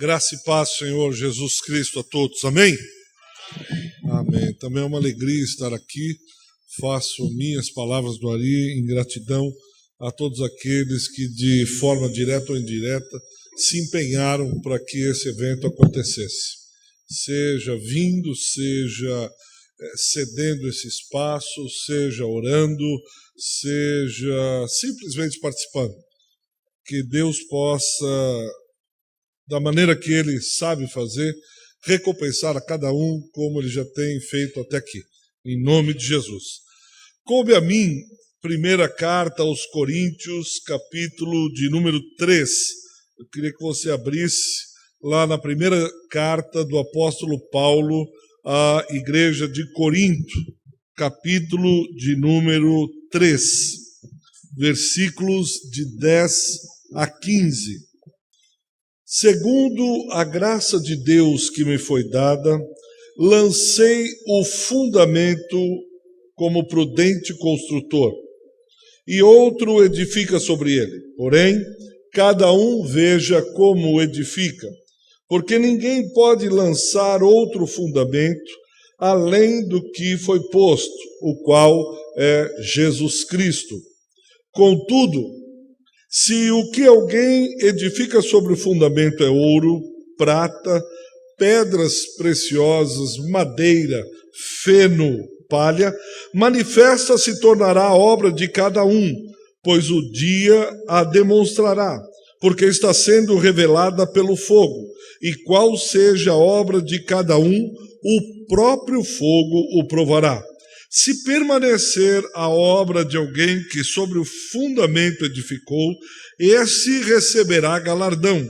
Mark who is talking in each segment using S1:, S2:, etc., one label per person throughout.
S1: Graça e paz, Senhor Jesus Cristo, a todos. Amém? Amém. Também é uma alegria estar aqui. Faço minhas palavras do Ari em gratidão a todos aqueles que, de forma direta ou indireta, se empenharam para que esse evento acontecesse. Seja vindo, seja cedendo esse espaço, seja orando, seja simplesmente participando. Que Deus possa, da maneira que Ele sabe fazer, recompensar a cada um como Ele já tem feito até aqui. Em nome de Jesus. Coube a mim, primeira carta aos Coríntios, capítulo de número 3. Eu queria que você abrisse lá na primeira carta do apóstolo Paulo à igreja de Corinto, capítulo de número 3, versículos de 10 a 15. Segundo a graça de Deus que me foi dada, lancei o fundamento como prudente construtor, e outro edifica sobre ele. Porém, cada um veja como edifica, porque ninguém pode lançar outro fundamento além do que foi posto, o qual é Jesus Cristo. Contudo, se o que alguém edifica sobre o fundamento é ouro, prata, pedras preciosas, madeira, feno, palha, manifesta se tornará a obra de cada um, pois o dia a demonstrará, porque está sendo revelada pelo fogo, e qual seja a obra de cada um, o próprio fogo o provará. Se permanecer a obra de alguém que sobre o fundamento edificou, esse receberá galardão.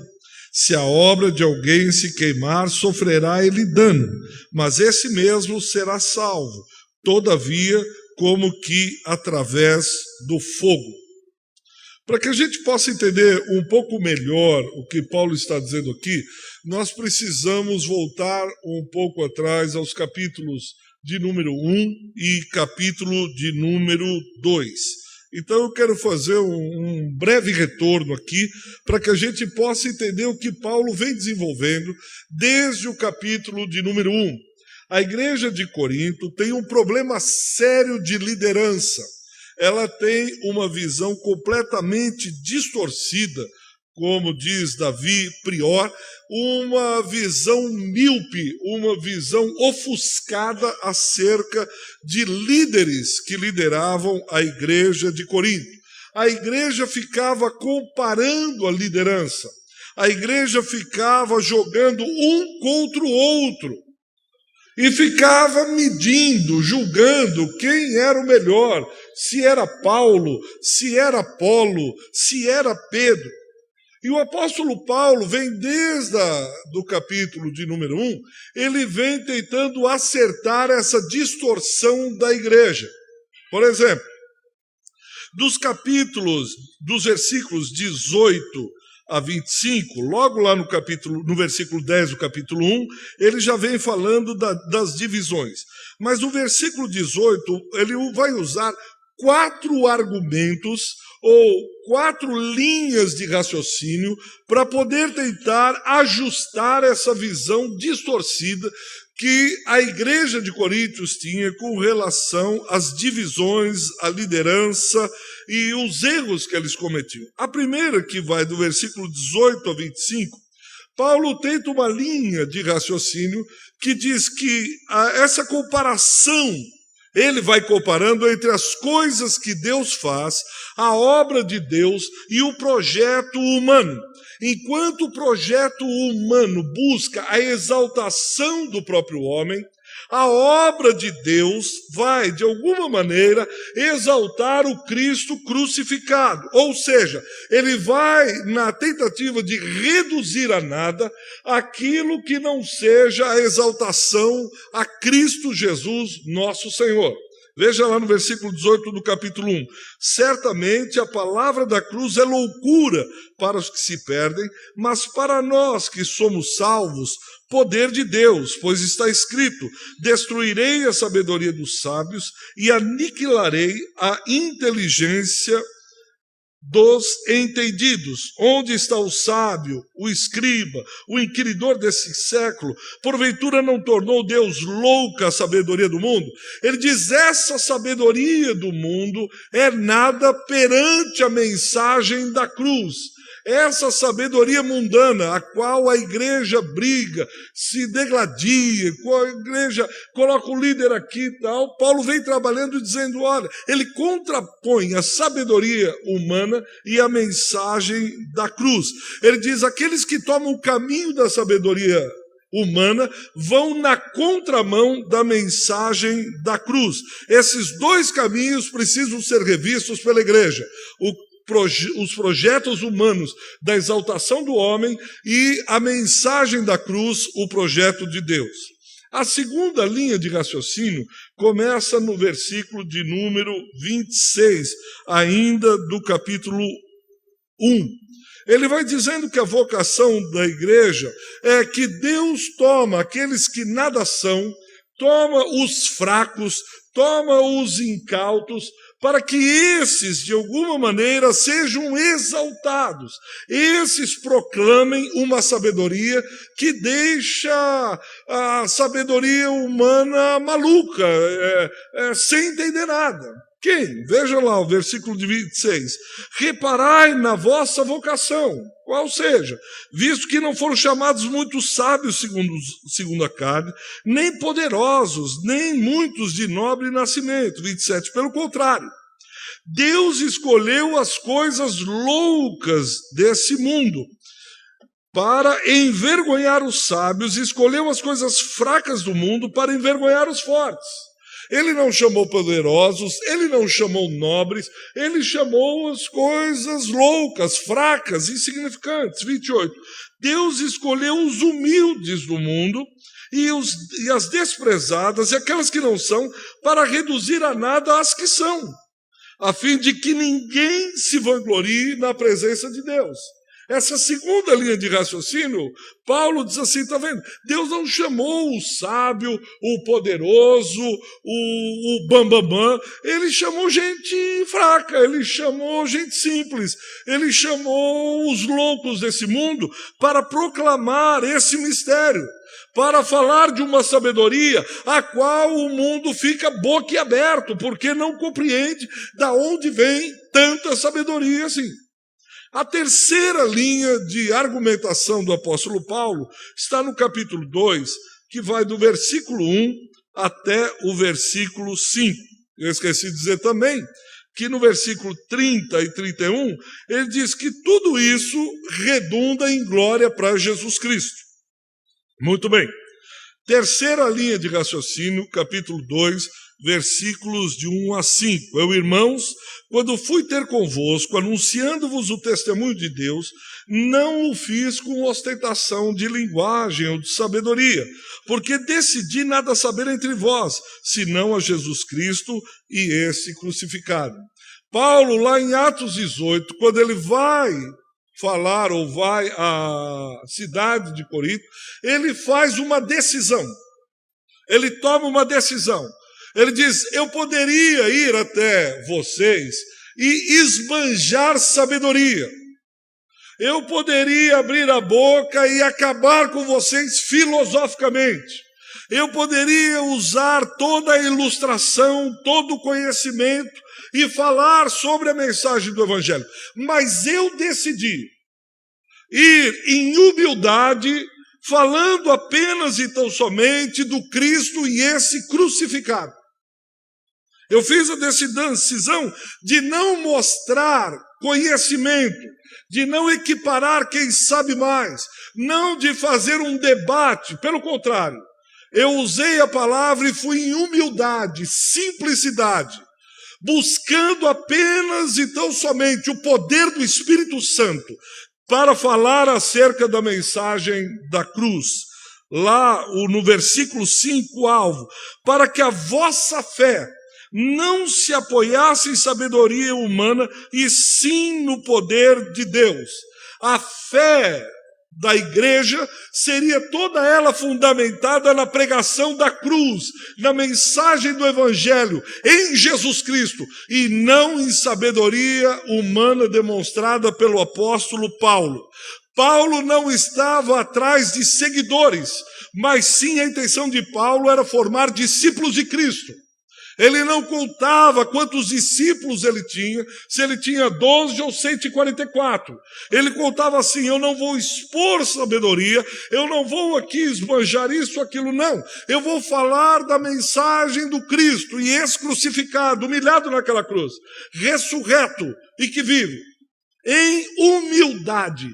S1: Se a obra de alguém se queimar, sofrerá ele dano, mas esse mesmo será salvo, todavia, como que através do fogo. Para que a gente possa entender um pouco melhor o que Paulo está dizendo aqui, nós precisamos voltar um pouco atrás aos capítulos de número 1 e capítulo de número 2. Então eu quero fazer um breve retorno aqui para que a gente possa entender o que Paulo vem desenvolvendo desde o capítulo de número 1. A igreja de Corinto tem um problema sério de liderança. Ela tem uma visão completamente distorcida, como diz Davi Prior, uma visão míope, uma visão ofuscada acerca de líderes que lideravam a igreja de Corinto. A igreja ficava comparando a liderança. A igreja ficava jogando um contra o outro. E ficava medindo, julgando quem era o melhor, se era Paulo, se era Apolo, se era Pedro. E o apóstolo Paulo vem desde do capítulo de número 1, ele vem tentando acertar essa distorção da igreja. Por exemplo, dos versículos 18 a 25, logo lá no versículo 10 do capítulo 1, ele já vem falando das divisões. Mas no versículo 18, ele vai usar 4 argumentos ou 4 linhas de raciocínio para poder tentar ajustar essa visão distorcida que a igreja de Coríntios tinha com relação às divisões, à liderança e os erros que eles cometiam. A primeira, que vai do versículo 18 a 25, Paulo tenta uma linha de raciocínio que diz que essa comparação, ele vai comparando entre as coisas que Deus faz, a obra de Deus e o projeto humano. Enquanto o projeto humano busca a exaltação do próprio homem, a obra de Deus vai, de alguma maneira, exaltar o Cristo crucificado. Ou seja, ele vai na tentativa de reduzir a nada aquilo que não seja a exaltação a Cristo Jesus, nosso Senhor. Veja lá no versículo 18 do capítulo 1. Certamente a palavra da cruz é loucura para os que se perdem, mas para nós que somos salvos, poder de Deus, pois está escrito: destruirei a sabedoria dos sábios e aniquilarei a inteligência dos entendidos. Onde está o sábio, o escriba, o inquiridor desse século? Porventura não tornou Deus louca a sabedoria do mundo? Ele diz, essa sabedoria do mundo é nada perante a mensagem da cruz. Essa sabedoria mundana, a qual a igreja briga, se degladia, a igreja coloca o líder aqui e tal, Paulo vem trabalhando e dizendo, olha, ele contrapõe a sabedoria humana e a mensagem da cruz. Ele diz, aqueles que tomam o caminho da sabedoria humana vão na contramão da mensagem da cruz. Esses dois caminhos precisam ser revistos pela igreja. Os projetos humanos da exaltação do homem e a mensagem da cruz, o projeto de Deus. A segunda linha de raciocínio começa no versículo de número 26, ainda do capítulo 1. Ele vai dizendo que a vocação da igreja é que Deus toma aqueles que nada são, toma os fracos, toma os incautos, para que esses, de alguma maneira, sejam exaltados. Esses proclamem uma sabedoria que deixa a sabedoria humana maluca, sem entender nada. Quem? Veja lá o versículo de 26. Reparai na vossa vocação, qual seja, visto que não foram chamados muitos sábios segundo a carne, nem poderosos, nem muitos de nobre nascimento. 27. Pelo contrário, Deus escolheu as coisas loucas desse mundo para envergonhar os sábios, escolheu as coisas fracas do mundo para envergonhar os fortes. Ele não chamou poderosos, ele não chamou nobres, ele chamou as coisas loucas, fracas, insignificantes. 28. Deus escolheu os humildes do mundo e as desprezadas e aquelas que não são, para reduzir a nada as que são, a fim de que ninguém se vanglorie na presença de Deus. Essa segunda linha de raciocínio, Paulo diz assim, está vendo? Deus não chamou o sábio, o poderoso, o bambambam, ele chamou gente fraca, ele chamou gente simples, ele chamou os loucos desse mundo para proclamar esse mistério, para falar de uma sabedoria a qual o mundo fica boquiaberto, porque não compreende de onde vem tanta sabedoria assim. A terceira linha de argumentação do apóstolo Paulo está no capítulo 2, que vai do versículo 1 até o versículo 5. Eu esqueci de dizer também que no versículo 30 e 31, ele diz que tudo isso redunda em glória para Jesus Cristo. Muito bem. Terceira linha de raciocínio, capítulo 2, versículos de 1 a 5. Eu, irmãos, quando fui ter convosco, anunciando-vos o testemunho de Deus, não o fiz com ostentação de linguagem ou de sabedoria, porque decidi nada saber entre vós, senão a Jesus Cristo e esse crucificado. Paulo, lá em Atos 18, quando ele vai falar ou vai à cidade de Corinto, ele faz uma decisão. Ele toma uma decisão. Ele diz, eu poderia ir até vocês e esbanjar sabedoria. Eu poderia abrir a boca e acabar com vocês filosoficamente. Eu poderia usar toda a ilustração, todo o conhecimento e falar sobre a mensagem do Evangelho. Mas eu decidi ir em humildade, falando apenas e tão somente do Cristo e esse crucificado. Eu fiz a decisão de não mostrar conhecimento, de não equiparar quem sabe mais, não de fazer um debate, pelo contrário, eu usei a palavra e fui em humildade, simplicidade, buscando apenas e tão somente o poder do Espírito Santo para falar acerca da mensagem da cruz. Lá no versículo 5, alvo, para que a vossa fé não se apoiasse em sabedoria humana, e sim no poder de Deus. A fé da igreja seria toda ela fundamentada na pregação da cruz, na mensagem do evangelho, em Jesus Cristo, e não em sabedoria humana demonstrada pelo apóstolo Paulo. Paulo não estava atrás de seguidores, mas sim a intenção de Paulo era formar discípulos de Cristo. Ele não contava quantos discípulos ele tinha, se ele tinha 12 ou 144. Ele contava assim: eu não vou expor sabedoria, eu não vou aqui esbanjar isso, aquilo, não. Eu vou falar da mensagem do Cristo, e esse crucificado, humilhado naquela cruz, ressurreto e que vive, em humildade.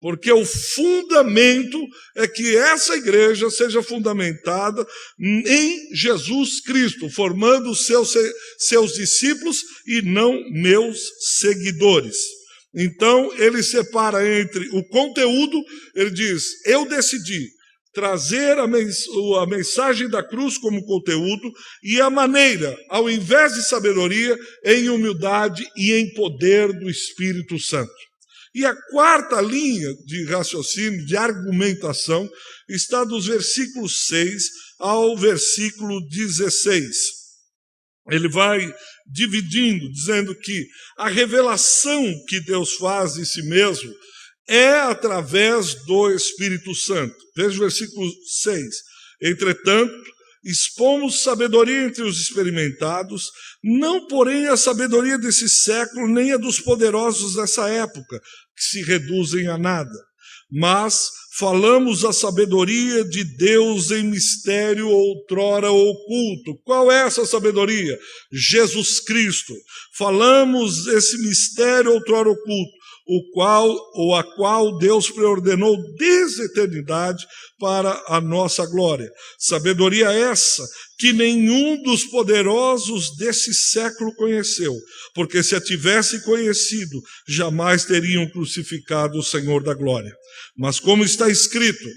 S1: Porque o fundamento é que essa igreja seja fundamentada em Jesus Cristo, formando seus discípulos e não meus seguidores. Então, ele separa entre o conteúdo, ele diz: eu decidi trazer a mensagem da cruz como conteúdo, e a maneira, ao invés de sabedoria, em humildade e em poder do Espírito Santo. E a quarta linha de raciocínio, de argumentação, está dos versículos 6 ao versículo 16. Ele vai dividindo, dizendo que a revelação que Deus faz de si mesmo é através do Espírito Santo. Veja o versículo 6. Entretanto, expomos sabedoria entre os experimentados, não porém a sabedoria desse século, nem a dos poderosos dessa época, que se reduzem a nada. Mas falamos a sabedoria de Deus em mistério outrora oculto. Qual é essa sabedoria? Jesus Cristo. Falamos esse mistério outrora oculto, a qual Deus preordenou desde a eternidade para a nossa glória. Sabedoria essa que nenhum dos poderosos desse século conheceu, porque se a tivesse conhecido, jamais teriam crucificado o Senhor da glória. Mas como está escrito: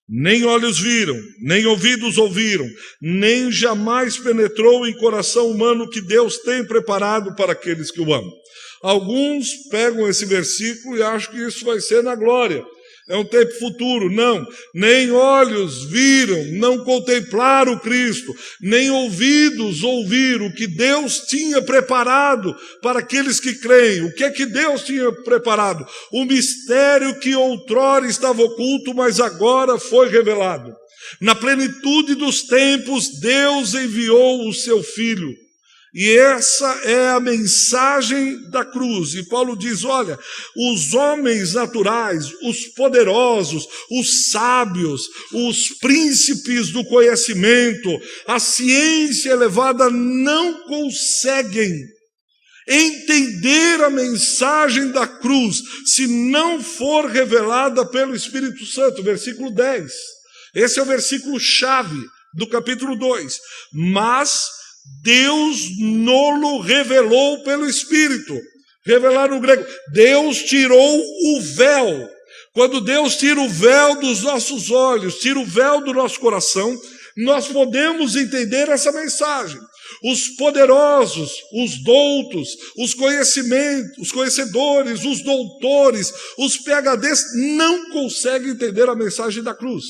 S1: nem olhos viram, nem ouvidos ouviram, nem jamais penetrou em coração humano que Deus tem preparado para aqueles que o amam. Alguns pegam esse versículo e acham que isso vai ser na glória. É um tempo futuro. Não. Nem olhos viram, não contemplaram Cristo, nem ouvidos ouviram o que Deus tinha preparado para aqueles que creem. O que é que Deus tinha preparado? O mistério que outrora estava oculto, mas agora foi revelado. Na plenitude dos tempos, Deus enviou o seu Filho. E essa é a mensagem da cruz. E Paulo diz: olha, os homens naturais, os poderosos, os sábios, os príncipes do conhecimento, a ciência elevada não conseguem entender a mensagem da cruz se não for revelada pelo Espírito Santo. Versículo 10. Esse é o versículo chave do capítulo 2. Mas Deus nolo revelou pelo Espírito. Revelar no grego. Deus tirou o véu. Quando Deus tira o véu dos nossos olhos, tira o véu do nosso coração, nós podemos entender essa mensagem. Os poderosos, os doutos, os conhecedores, os doutores, os PhDs não conseguem entender a mensagem da cruz.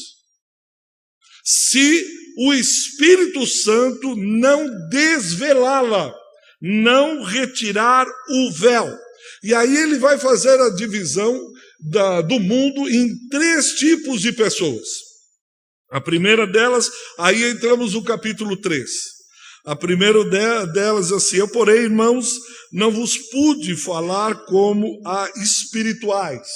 S1: Se o Espírito Santo não desvelá-la, não retirar o véu. E aí ele vai fazer a divisão do mundo em 3 tipos de pessoas. A primeira delas, aí entramos no capítulo 3. A primeira delas assim: eu, porém, irmãos, não vos pude falar como a espirituais.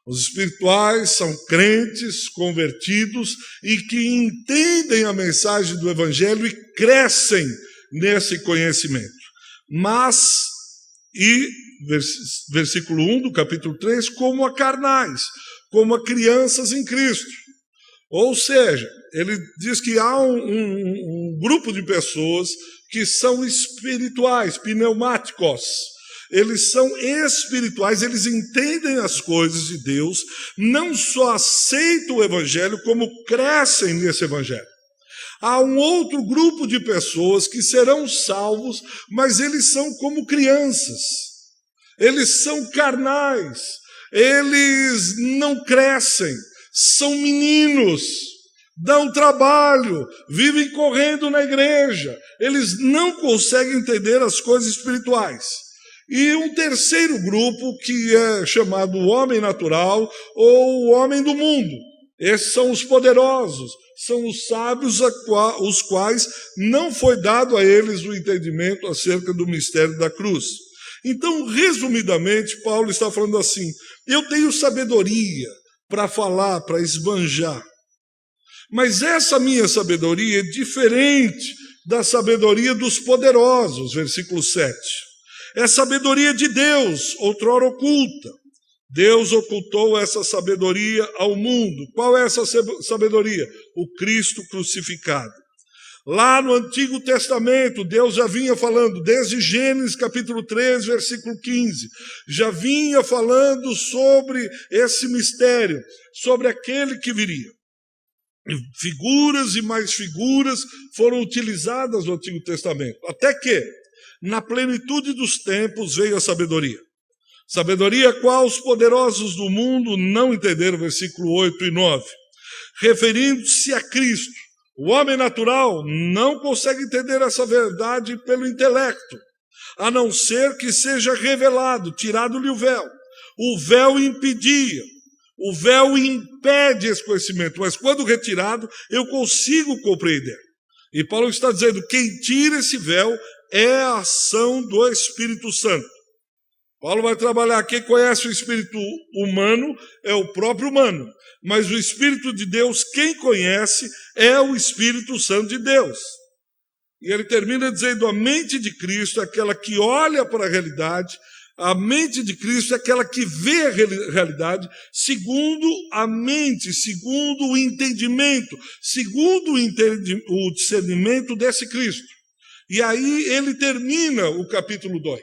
S1: Os espirituais são crentes, convertidos e que entendem a mensagem do Evangelho e crescem nesse conhecimento. Mas, versículo 1 do capítulo 3, como a carnais, como a crianças em Cristo. Ou seja, ele diz que há um grupo de pessoas que são espirituais, pneumáticos. Eles são espirituais, eles entendem as coisas de Deus, não só aceitam o Evangelho, como crescem nesse Evangelho. Há um outro grupo de pessoas que serão salvos, mas eles são como crianças. Eles são carnais. eles não crescem, são meninos, dão trabalho, vivem correndo na igreja, eles não conseguem entender as coisas espirituais. E um terceiro grupo que é chamado o homem natural ou o homem do mundo. Esses são os poderosos, são os sábios os quais não foi dado a eles o entendimento acerca do mistério da cruz. Então, resumidamente, Paulo está falando assim: eu tenho sabedoria para falar, para esbanjar, mas essa minha sabedoria é diferente da sabedoria dos poderosos, versículo 7. É sabedoria de Deus, outrora oculta. Deus ocultou essa sabedoria ao mundo. Qual é essa sabedoria? O Cristo crucificado. Lá no Antigo Testamento, Deus já vinha falando, desde Gênesis capítulo 3, versículo 15, já vinha falando sobre esse mistério, sobre aquele que viria. Figuras e mais figuras foram utilizadas no Antigo Testamento, até que, na plenitude dos tempos, veio a sabedoria. Sabedoria qual os poderosos do mundo não entenderam, versículo 8 e 9. Referindo-se a Cristo, o homem natural não consegue entender essa verdade pelo intelecto, a não ser que seja revelado, tirado-lhe o véu. O véu impedia, o véu impede esse conhecimento, mas quando retirado, eu consigo compreender. E Paulo está dizendo, quem tira esse véu é a ação do Espírito Santo. Paulo vai trabalhar, quem conhece o espírito humano é o próprio humano, mas o Espírito de Deus, quem conhece, é o Espírito Santo de Deus. E ele termina dizendo, a mente de Cristo é aquela que olha para a realidade, a mente de Cristo é aquela que vê a realidade segundo a mente, segundo o entendimento, segundo o discernimento desse Cristo. E aí ele termina o capítulo 2.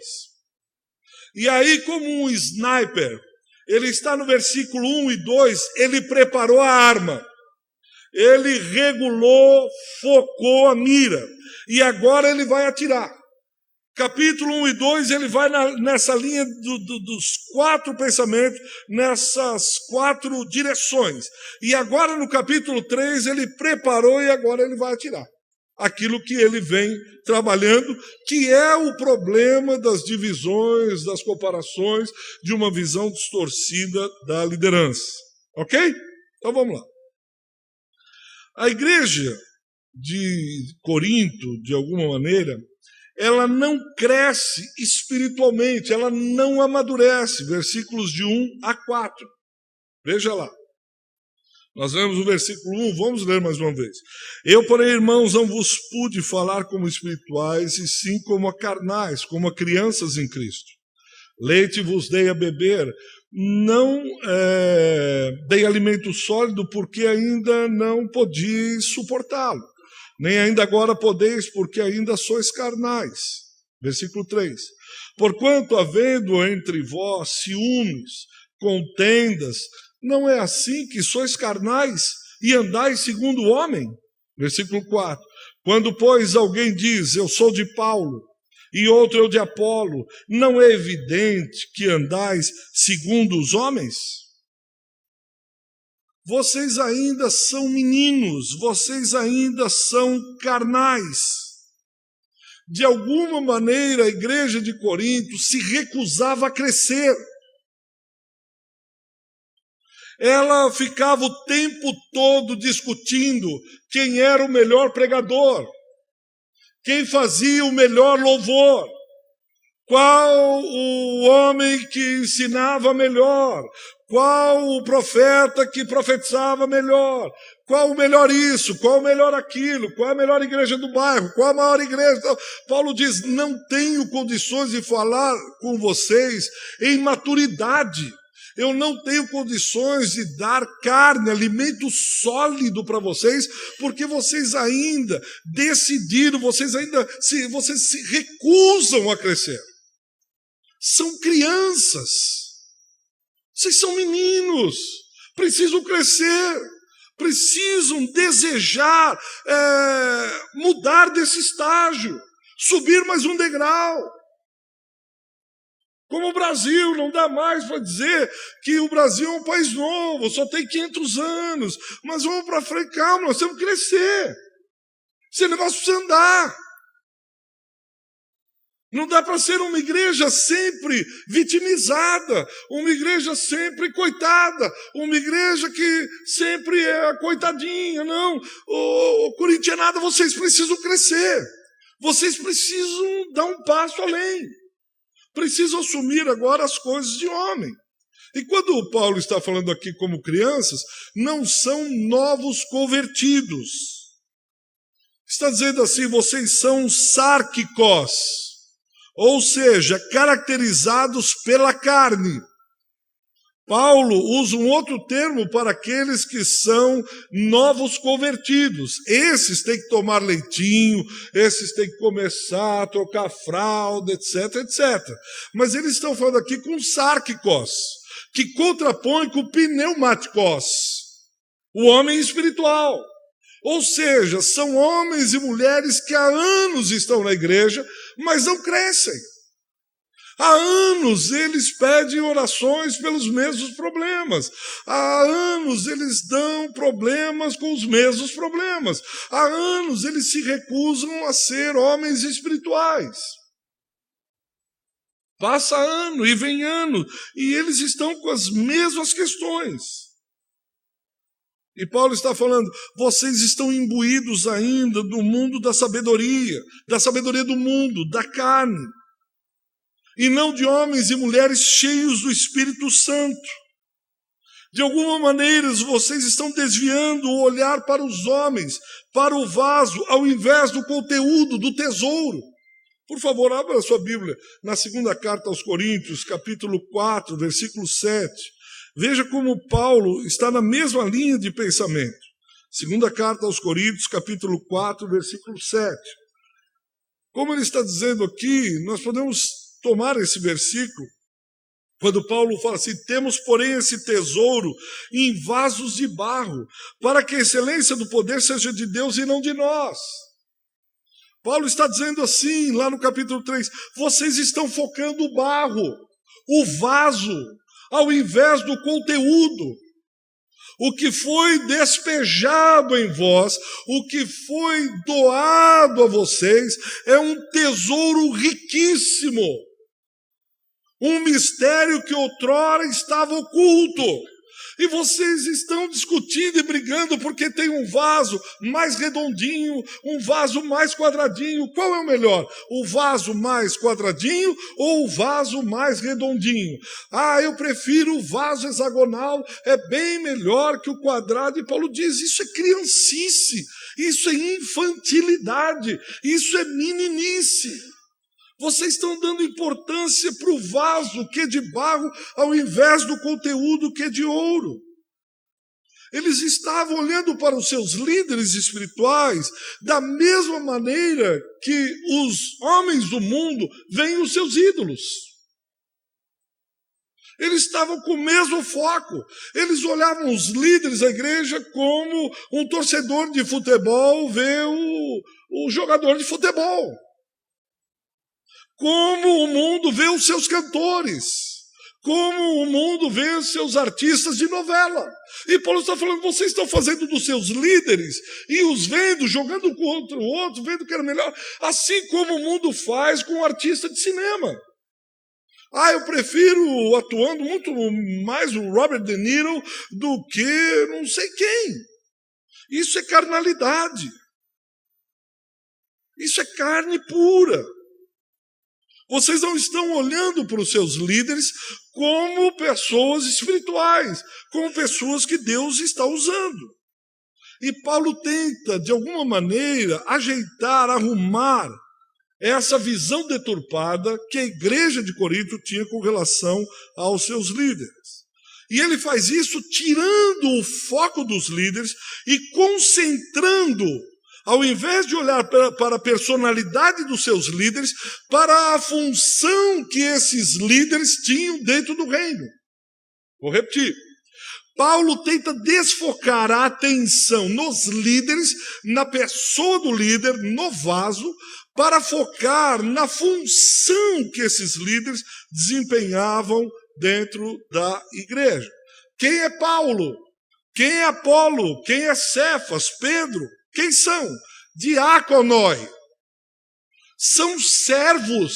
S1: E aí, como um sniper, ele está no versículo 1 e 2, ele preparou a arma, ele regulou, focou a mira, e agora ele vai atirar. Capítulo 1 e 2, ele vai nessa linha dos 4 pensamentos, nessas 4 direções. E agora no capítulo 3, ele preparou e agora ele vai atirar. Aquilo que ele vem trabalhando, que é o problema das divisões, das comparações, de uma visão distorcida da liderança. Ok? Então vamos lá. A igreja de Corinto, de alguma maneira, ela não cresce espiritualmente, ela não amadurece. Versículos de 1 a 4. Veja lá. Nós lemos o versículo 1, vamos ler mais uma vez. Eu, porém, irmãos, não vos pude falar como espirituais, e sim como a carnais, como a crianças em Cristo. Leite vos dei a beber, não dei alimento sólido, porque ainda não podíeis suportá-lo. Nem ainda agora podeis, porque ainda sois carnais. Versículo 3. Porquanto, havendo entre vós ciúmes, contendas, não é assim que sois carnais e andais segundo o homem? Versículo 4. Quando, pois, alguém diz, eu sou de Paulo, e outro eu de Apolo, não é evidente que andais segundo os homens? Vocês ainda são meninos, vocês ainda são carnais. De alguma maneira, a igreja de Corinto se recusava a crescer. Ela ficava o tempo todo discutindo quem era o melhor pregador, quem fazia o melhor louvor, qual o homem que ensinava melhor, qual o profeta que profetizava melhor, qual o melhor isso, qual o melhor aquilo, qual a melhor igreja do bairro, qual a maior igreja. Paulo diz, não tenho condições de falar com vocês em maturidade. Eu não tenho condições de dar carne, alimento sólido para vocês, porque vocês ainda decidiram, vocês se recusam a crescer. São crianças. Vocês são meninos. Precisam crescer. Precisam desejar mudar desse estágio. Subir mais um degrau. Como o Brasil, não dá mais para dizer que o Brasil é um país novo, só tem 500 anos. Mas vamos para frente, calma, nós temos que crescer. Esse negócio precisa andar. Não dá para ser uma igreja sempre vitimizada, uma igreja sempre coitada, uma igreja que sempre é a coitadinha. Não, corintianada, vocês precisam crescer. Vocês precisam dar um passo além. Precisam assumir agora as coisas de homem. E quando o Paulo está falando aqui como crianças, não são novos convertidos. Está dizendo assim, vocês são sárquicos, ou seja, caracterizados pela carne. Paulo usa um outro termo para aqueles que são novos convertidos. Esses têm que tomar leitinho, esses têm que começar a trocar fralda, etc, etc. Mas eles estão falando aqui com sárquicos, que contrapõe com pneumáticos, o homem espiritual. Ou seja, são homens e mulheres que há anos estão na igreja, mas não crescem. Há anos eles pedem orações pelos mesmos problemas. Há anos eles dão problemas com os mesmos problemas. Há anos eles se recusam a ser homens espirituais. Passa ano e vem ano, e eles estão com as mesmas questões. E Paulo está falando, vocês estão imbuídos ainda do mundo da sabedoria do mundo, da carne. E não de homens e mulheres cheios do Espírito Santo. De alguma maneira, vocês estão desviando o olhar para os homens, para o vaso, ao invés do conteúdo, do tesouro. Por favor, abra a sua Bíblia na segunda carta aos Coríntios, capítulo 4, versículo 7. Veja como Paulo está na mesma linha de pensamento. Segunda carta aos Coríntios, capítulo 4, versículo 7. Como ele está dizendo aqui, nós podemos tomar esse versículo, quando Paulo fala assim, temos, porém, esse tesouro em vasos de barro, para que a excelência do poder seja de Deus e não de nós. Paulo está dizendo assim, lá no capítulo 3, vocês estão focando o barro, o vaso, ao invés do conteúdo. O que foi despejado em vós, o que foi doado a vocês, é um tesouro riquíssimo. Um mistério que outrora estava oculto. E vocês estão discutindo e brigando porque tem um vaso mais redondinho, um vaso mais quadradinho. Qual é o melhor? O vaso mais quadradinho ou o vaso mais redondinho? Ah, eu prefiro o vaso hexagonal, é bem melhor que o quadrado. E Paulo diz, isso é criancice, isso é infantilidade, isso é meninice. Vocês estão dando importância para o vaso que é de barro, ao invés do conteúdo que é de ouro. Eles estavam olhando para os seus líderes espirituais da mesma maneira que os homens do mundo veem os seus ídolos. Eles estavam com o mesmo foco. Eles olhavam os líderes da igreja como um torcedor de futebol vê o jogador de futebol. Como o mundo vê os seus cantores, como o mundo vê os seus artistas de novela. E Paulo está falando, vocês estão fazendo dos seus líderes e os vendo, jogando contra o outro, vendo que era melhor, assim como o mundo faz com o artista de cinema. Ah, eu prefiro atuando muito mais o Robert De Niro do que não sei quem. Isso é carnalidade. Isso é carne pura. Vocês não estão olhando para os seus líderes como pessoas espirituais, como pessoas que Deus está usando. E Paulo tenta, de alguma maneira, ajeitar, arrumar essa visão deturpada que a igreja de Corinto tinha com relação aos seus líderes. E ele faz isso tirando o foco dos líderes e concentrando, ao invés de olhar para a personalidade dos seus líderes, para a função que esses líderes tinham dentro do reino. Vou repetir. Paulo tenta desfocar a atenção nos líderes, na pessoa do líder, no vaso, para focar na função que esses líderes desempenhavam dentro da igreja. Quem é Paulo? Quem é Apolo? Quem é Cefas? Pedro? Quem são? Diáconoi. São servos.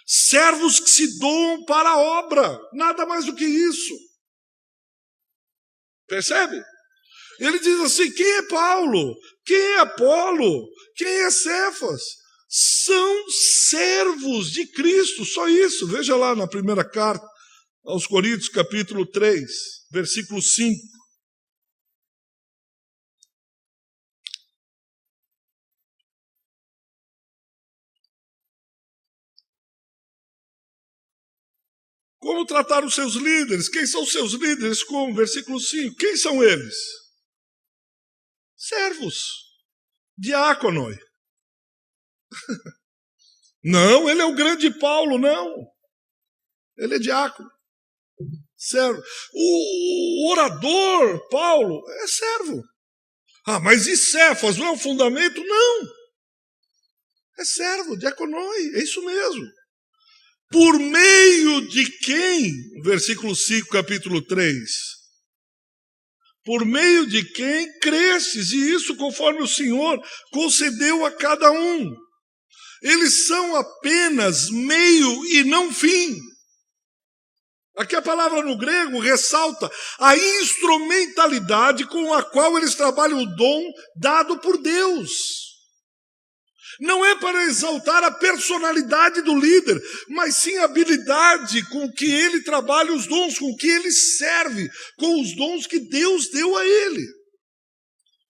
S1: Servos que se doam para a obra. Nada mais do que isso. Percebe? Ele diz assim, quem é Paulo? Quem é Apolo? Quem é Cefas? São servos de Cristo, só isso. Veja lá na primeira carta aos Coríntios, capítulo 3, versículo 5. Como tratar os seus líderes? Quem são os seus líderes? Como? Versículo 5. Quem são eles? Servos. Diáconoi. Não, ele é o grande Paulo, não. Ele é diácono. Servo. O orador, Paulo, é servo. Ah, mas e Cefas, não é o fundamento? Não. É servo, diaconoi, é isso mesmo. Por meio de quem, versículo 5, capítulo 3, por meio de quem cresces, e isso conforme o Senhor concedeu a cada um. Eles são apenas meio e não fim. Aqui a palavra no grego ressalta a instrumentalidade com a qual eles trabalham o dom dado por Deus. Não é para exaltar a personalidade do líder, mas sim a habilidade com que ele trabalha os dons, com que ele serve, com os dons que Deus deu a ele.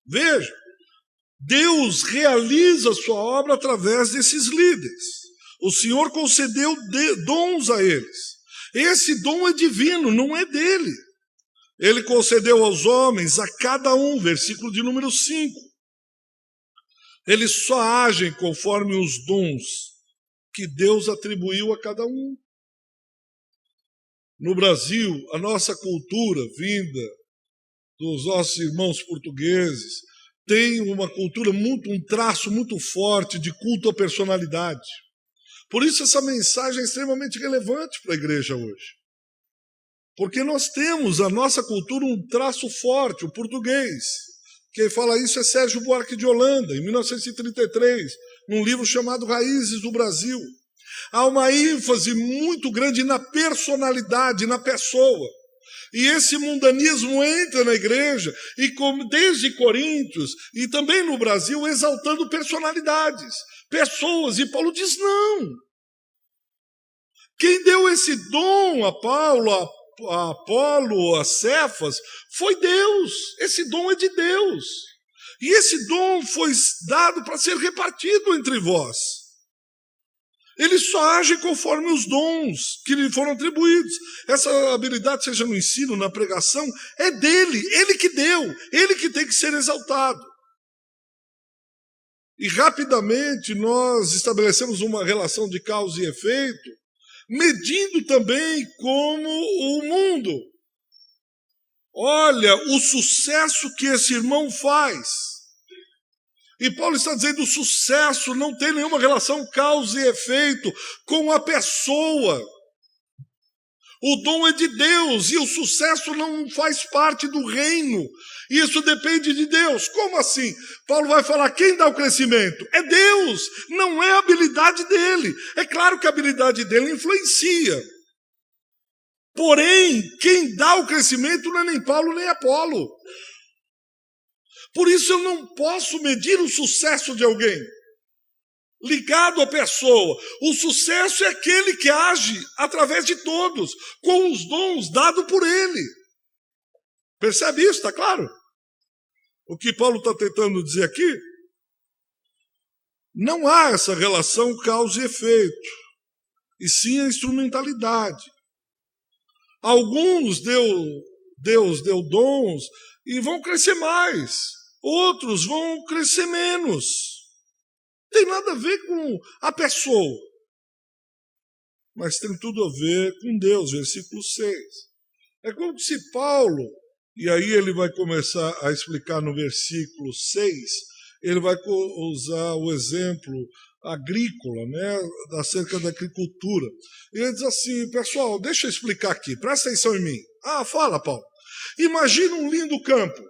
S1: Veja, Deus realiza a sua obra através desses líderes. O Senhor concedeu dons a eles. Esse dom é divino, não é dele. Ele concedeu aos homens, a cada um, versículo de número 5. Eles só agem conforme os dons que Deus atribuiu a cada um. No Brasil, a nossa cultura, vinda dos nossos irmãos portugueses, tem uma cultura um traço muito forte de culto à personalidade. Por isso essa mensagem é extremamente relevante para a igreja hoje. Porque nós temos a nossa cultura um traço forte, o português. Quem fala isso é Sérgio Buarque de Holanda, em 1933, num livro chamado Raízes do Brasil. Há uma ênfase muito grande na personalidade, na pessoa. E esse mundanismo entra na igreja, e como desde Coríntios, e também no Brasil, exaltando personalidades, pessoas. E Paulo diz, não. Quem deu esse dom a Paulo, a Apolo, a Cefas, foi Deus. Esse dom é de Deus. E esse dom foi dado para ser repartido entre vós. Ele só age conforme os dons que lhe foram atribuídos. Essa habilidade, seja no ensino, na pregação, é dele. Ele que deu. Ele que tem que ser exaltado. E rapidamente nós estabelecemos uma relação de causa e efeito, medindo também como o mundo. Olha o sucesso que esse irmão faz. E Paulo está dizendo, o sucesso não tem nenhuma relação causa e efeito com a pessoa. O dom é de Deus e o sucesso não faz parte do reino. Isso depende de Deus. Como assim? Paulo vai falar, quem dá o crescimento? É Deus, não é a habilidade dele. É claro que a habilidade dele influencia. Porém, quem dá o crescimento não é nem Paulo nem Apolo. Por isso eu não posso medir o sucesso de alguém ligado à pessoa. O sucesso é aquele que age através de todos, com os dons dados por ele. Percebe isso, está claro? O que Paulo está tentando dizer aqui? Não há essa relação causa e efeito, e sim a instrumentalidade. Alguns Deus deu dons e vão crescer mais, outros vão crescer menos. Não tem nada a ver com a pessoa, mas tem tudo a ver com Deus, versículo 6. É como se Paulo, e aí ele vai começar a explicar no versículo 6, ele vai usar o exemplo agrícola, né, acerca da agricultura. E ele diz assim, pessoal, deixa eu explicar aqui, presta atenção em mim. Ah, fala, Paulo. Imagina um lindo campo.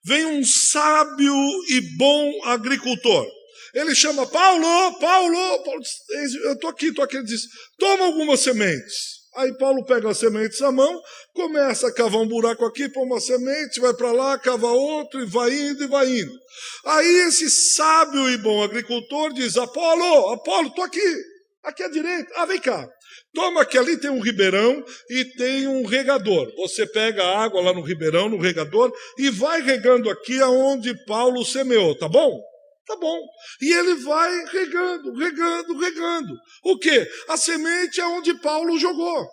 S1: Vem um sábio e bom agricultor. Ele chama Paulo, eu estou aqui. Ele diz, toma algumas sementes. Aí Paulo pega as sementes na mão, começa a cavar um buraco aqui, põe uma semente, vai para lá, cava outro, e vai indo, e vai indo. Aí esse sábio e bom agricultor diz, Apolo, estou aqui à direita. Ah, vem cá. Toma que ali tem um ribeirão e tem um regador. Você pega a água lá no ribeirão, no regador, e vai regando aqui aonde Paulo semeou, tá bom? Tá bom. E ele vai regando. O quê? A semente é onde Paulo jogou.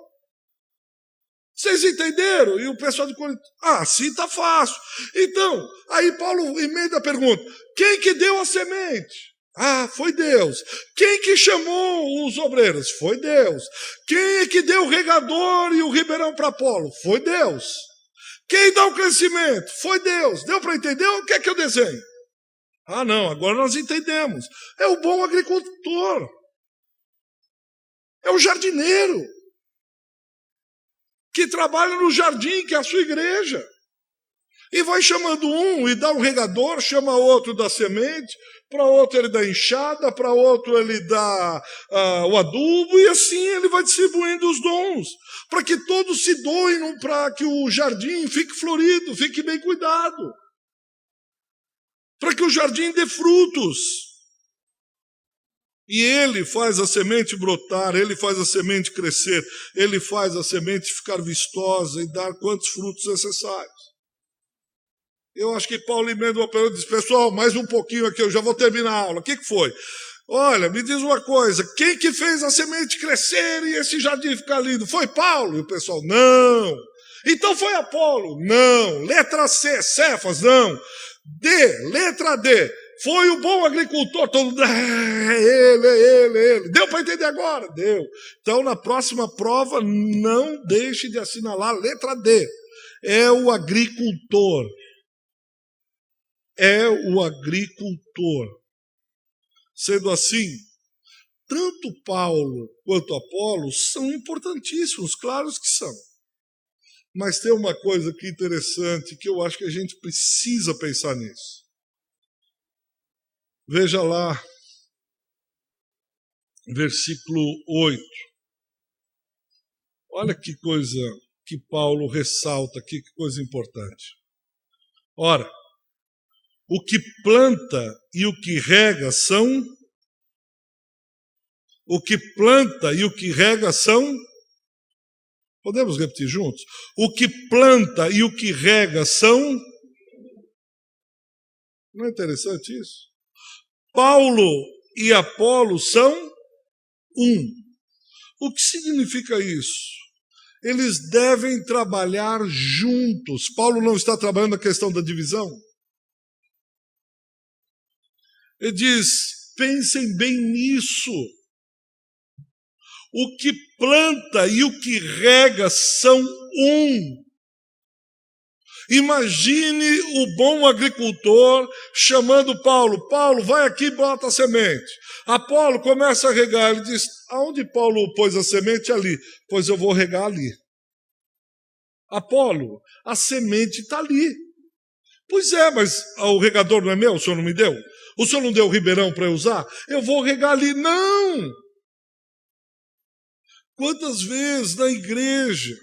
S1: Vocês entenderam? E o pessoal de Corinto, sim, tá fácil. Então, aí Paulo emenda a pergunta, quem que deu a semente? Foi Deus. Quem que chamou os obreiros? Foi Deus. Quem é que deu o regador e o ribeirão para Apolo? Foi Deus. Quem dá o crescimento? Foi Deus. Deu para entender? O que é que eu desenho? Não, agora nós entendemos. É o bom agricultor. É o jardineiro. Que trabalha no jardim, que é a sua igreja. E vai chamando um e dá um regador, chama outro da semente, para outro ele dá enxada, para outro ele dá o adubo, e assim ele vai distribuindo os dons, para que todos se doem, para que o jardim fique florido, fique bem cuidado, para que o jardim dê frutos. E ele faz a semente brotar, ele faz a semente crescer, ele faz a semente ficar vistosa e dar quantos frutos necessários. Eu acho que Paulo emenda uma pergunta e diz, pessoal, mais um pouquinho aqui, eu já vou terminar a aula. O que foi? Olha, me diz uma coisa, quem que fez a semente crescer e esse jardim ficar lindo? Foi Paulo? E o pessoal, não. Então foi Apolo? Não. Letra C, Cefas? Não. D, letra D. Foi o bom agricultor? Todo mundo, ele. Deu para entender agora? Deu. Então, na próxima prova, não deixe de assinalar a letra D. É o agricultor. É o agricultor. Sendo assim, tanto Paulo quanto Apolo são importantíssimos, claros que são. Mas tem uma coisa aqui interessante que eu acho que a gente precisa pensar nisso. Veja lá, versículo 8. Olha que coisa que Paulo ressalta aqui, que coisa importante. Ora, o que planta e o que rega são... O que planta e o que rega são... Podemos repetir juntos? O que planta e o que rega são... Não é interessante isso? Paulo e Apolo são um. O que significa isso? Eles devem trabalhar juntos. Paulo não está trabalhando na questão da divisão. Ele diz, pensem bem nisso. O que planta e o que rega são um. Imagine o bom agricultor chamando Paulo. Paulo, vai aqui e bota a semente. Apolo começa a regar. Ele diz, aonde Paulo pôs a semente? Ali. Pois eu vou regar ali. Apolo, a semente está ali. Pois é, mas o regador não é meu? O senhor não me deu? O senhor não deu o ribeirão para eu usar? Eu vou regar ali. Não! Quantas vezes na igreja,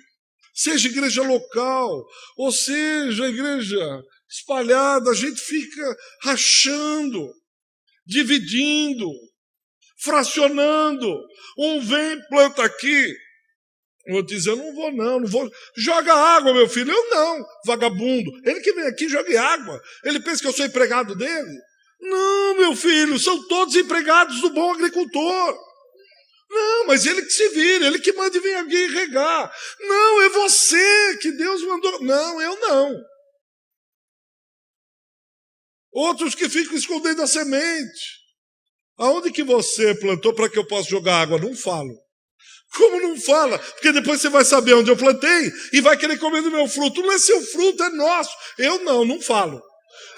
S1: seja igreja local, ou seja igreja espalhada, a gente fica rachando, dividindo, fracionando. Um vem, planta aqui. Eu vou dizer, eu não vou. Joga água, meu filho. Eu não, vagabundo. Ele que vem aqui joga água. Ele pensa que eu sou empregado dele? Não, meu filho, são todos empregados do bom agricultor. Não, mas ele que se vira, ele que manda vir alguém regar. Não, é você que Deus mandou. Não, eu não. Outros que ficam escondendo a semente. Aonde que você plantou para que eu possa jogar água? Não falo. Como não fala? Porque depois você vai saber onde eu plantei e vai querer comer do meu fruto. Não é seu fruto, é nosso. Eu não falo.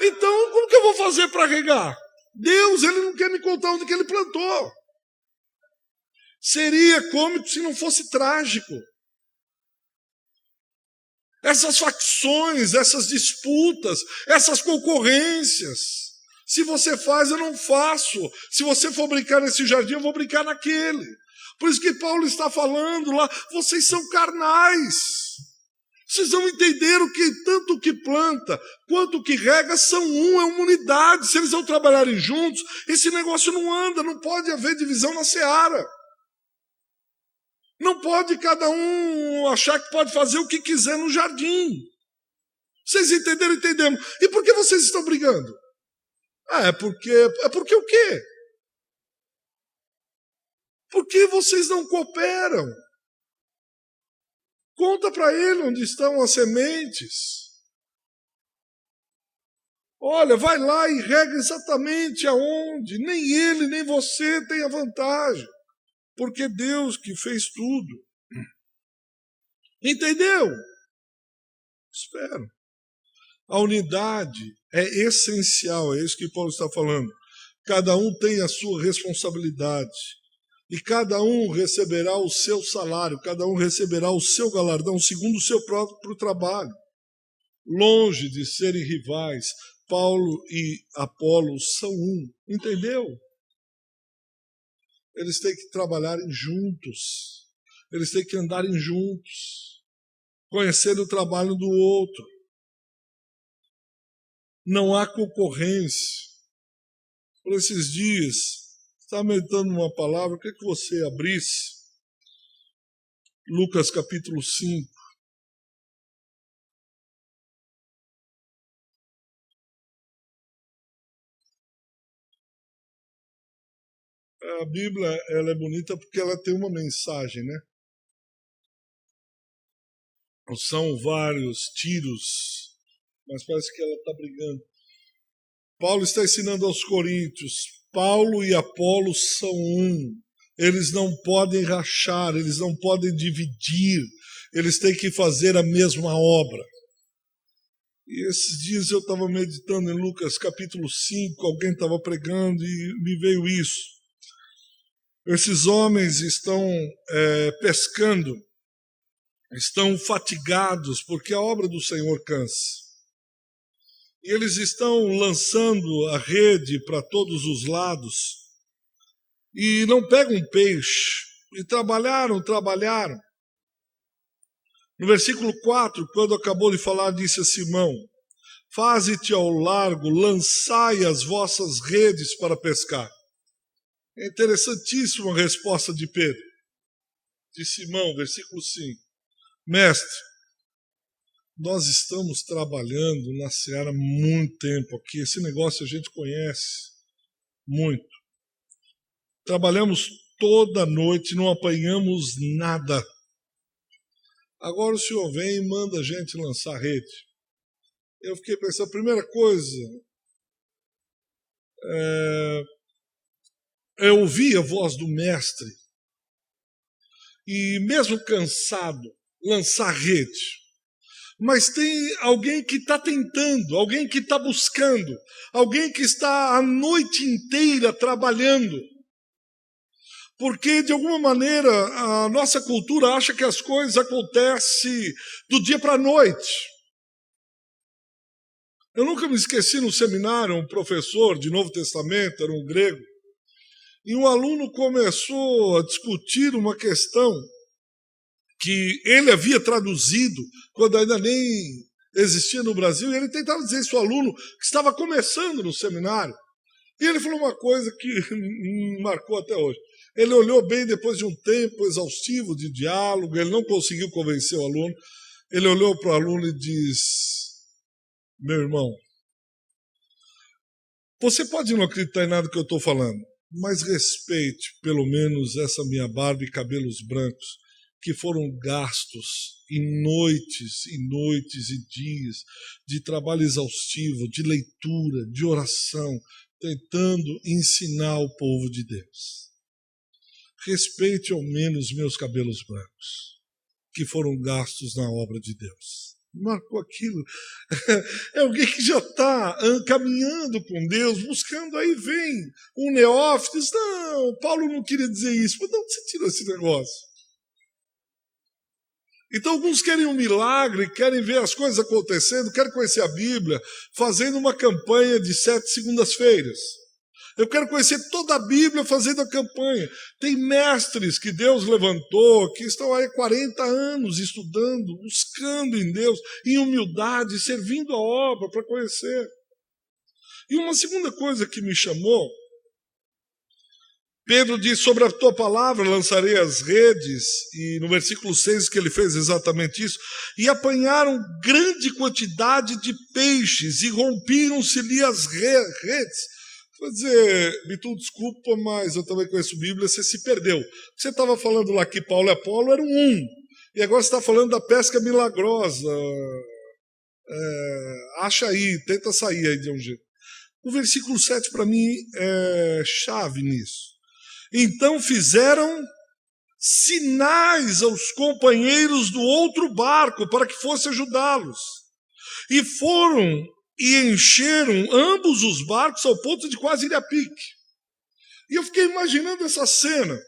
S1: Então, como que eu vou fazer para regar? Deus, ele não quer me contar onde que ele plantou. Seria cômico se não fosse trágico. Essas facções, essas disputas, essas concorrências. Se você faz, eu não faço. Se você for brincar nesse jardim, eu vou brincar naquele. Por isso que Paulo está falando lá, vocês são carnais. Vocês não entenderam que tanto o que planta quanto o que rega são é uma unidade. Se eles não trabalharem juntos, esse negócio não anda, não pode haver divisão na seara. Não pode cada um achar que pode fazer o que quiser no jardim. Vocês entenderam? Entendemos. E por que vocês estão brigando? É porque o quê? Porque vocês não cooperam. Conta para ele onde estão as sementes. Olha, vai lá e rega exatamente aonde. Nem ele, nem você tem a vantagem. Porque Deus que fez tudo. Entendeu? Espero. A unidade é essencial, é isso que Paulo está falando. Cada um tem a sua responsabilidade. E cada um receberá o seu salário, cada um receberá o seu galardão segundo o seu próprio trabalho. Longe de serem rivais, Paulo e Apolo são um. Entendeu? Eles têm que trabalharem juntos. Eles têm que andarem juntos. Conhecer o trabalho do outro. Não há concorrência. Por esses dias, estava meditando uma palavra, eu queria que você abrisse Lucas capítulo 5. A Bíblia ela é bonita porque ela tem uma mensagem, né? Não são vários tiros, mas parece que ela está brigando. Paulo está ensinando aos coríntios, Paulo e Apolo são um. Eles não podem rachar, eles não podem dividir, eles têm que fazer a mesma obra. E esses dias eu estava meditando em Lucas capítulo 5, alguém estava pregando e me veio isso. Esses homens estão pescando, estão fatigados porque a obra do Senhor cansa. E eles estão lançando a rede para todos os lados e não pegam peixe. E trabalharam. No versículo 4, quando acabou de falar, disse a Simão: faze-te ao largo, lançai as vossas redes para pescar. É interessantíssima a resposta de Pedro, de Simão, versículo 5. Mestre, nós estamos trabalhando na seara há muito tempo aqui. Esse negócio a gente conhece muito. Trabalhamos toda noite, não apanhamos nada. Agora o senhor vem e manda a gente lançar rede. Eu fiquei pensando, a primeira coisa, eu ouvi a voz do mestre e mesmo cansado, lançar rede. Mas tem alguém que está tentando, alguém que está buscando, alguém que está a noite inteira trabalhando. Porque, de alguma maneira, a nossa cultura acha que as coisas acontecem do dia para a noite. Eu nunca me esqueci no seminário, um professor de Novo Testamento, era um grego, e um aluno começou a discutir uma questão que ele havia traduzido quando ainda nem existia no Brasil, e ele tentava dizer isso ao aluno que estava começando no seminário. E ele falou uma coisa que me marcou até hoje. Ele olhou bem depois de um tempo exaustivo de diálogo, ele não conseguiu convencer o aluno, ele olhou para o aluno e disse: meu irmão, você pode não acreditar em nada que eu estou falando, mas respeite pelo menos essa minha barba e cabelos brancos, que foram gastos em noites e dias de trabalho exaustivo, de leitura, de oração, tentando ensinar o povo de Deus. Respeite ao menos meus cabelos brancos, que foram gastos na obra de Deus. marcou aquilo. É alguém que já está caminhando com Deus, buscando, aí vem um neófito, diz, não, Paulo não queria dizer isso, mas de onde você tirou esse negócio? Então alguns querem um milagre, querem ver as coisas acontecendo, querem conhecer a Bíblia, fazendo uma campanha de 7 segundas-feiras. Eu quero conhecer toda a Bíblia fazendo a campanha. Tem mestres que Deus levantou, que estão aí 40 anos estudando, buscando em Deus, em humildade, servindo a obra para conhecer. E uma segunda coisa que me chamou, Pedro diz, sobre a tua palavra lançarei as redes, e no versículo 6 que ele fez exatamente isso, e apanharam grande quantidade de peixes, e rompiram-se-lhe as redes. Vou dizer, Bitu, desculpa, mas eu também conheço Bíblia, você se perdeu. Você estava falando lá que Paulo e Apolo eram um, e agora você está falando da pesca milagrosa. Acha aí, tenta sair aí de um jeito. O versículo 7 para mim é chave nisso. Então fizeram sinais aos companheiros do outro barco para que fosse ajudá-los. E foram e encheram ambos os barcos ao ponto de quase ir a pique. E eu fiquei imaginando essa cena.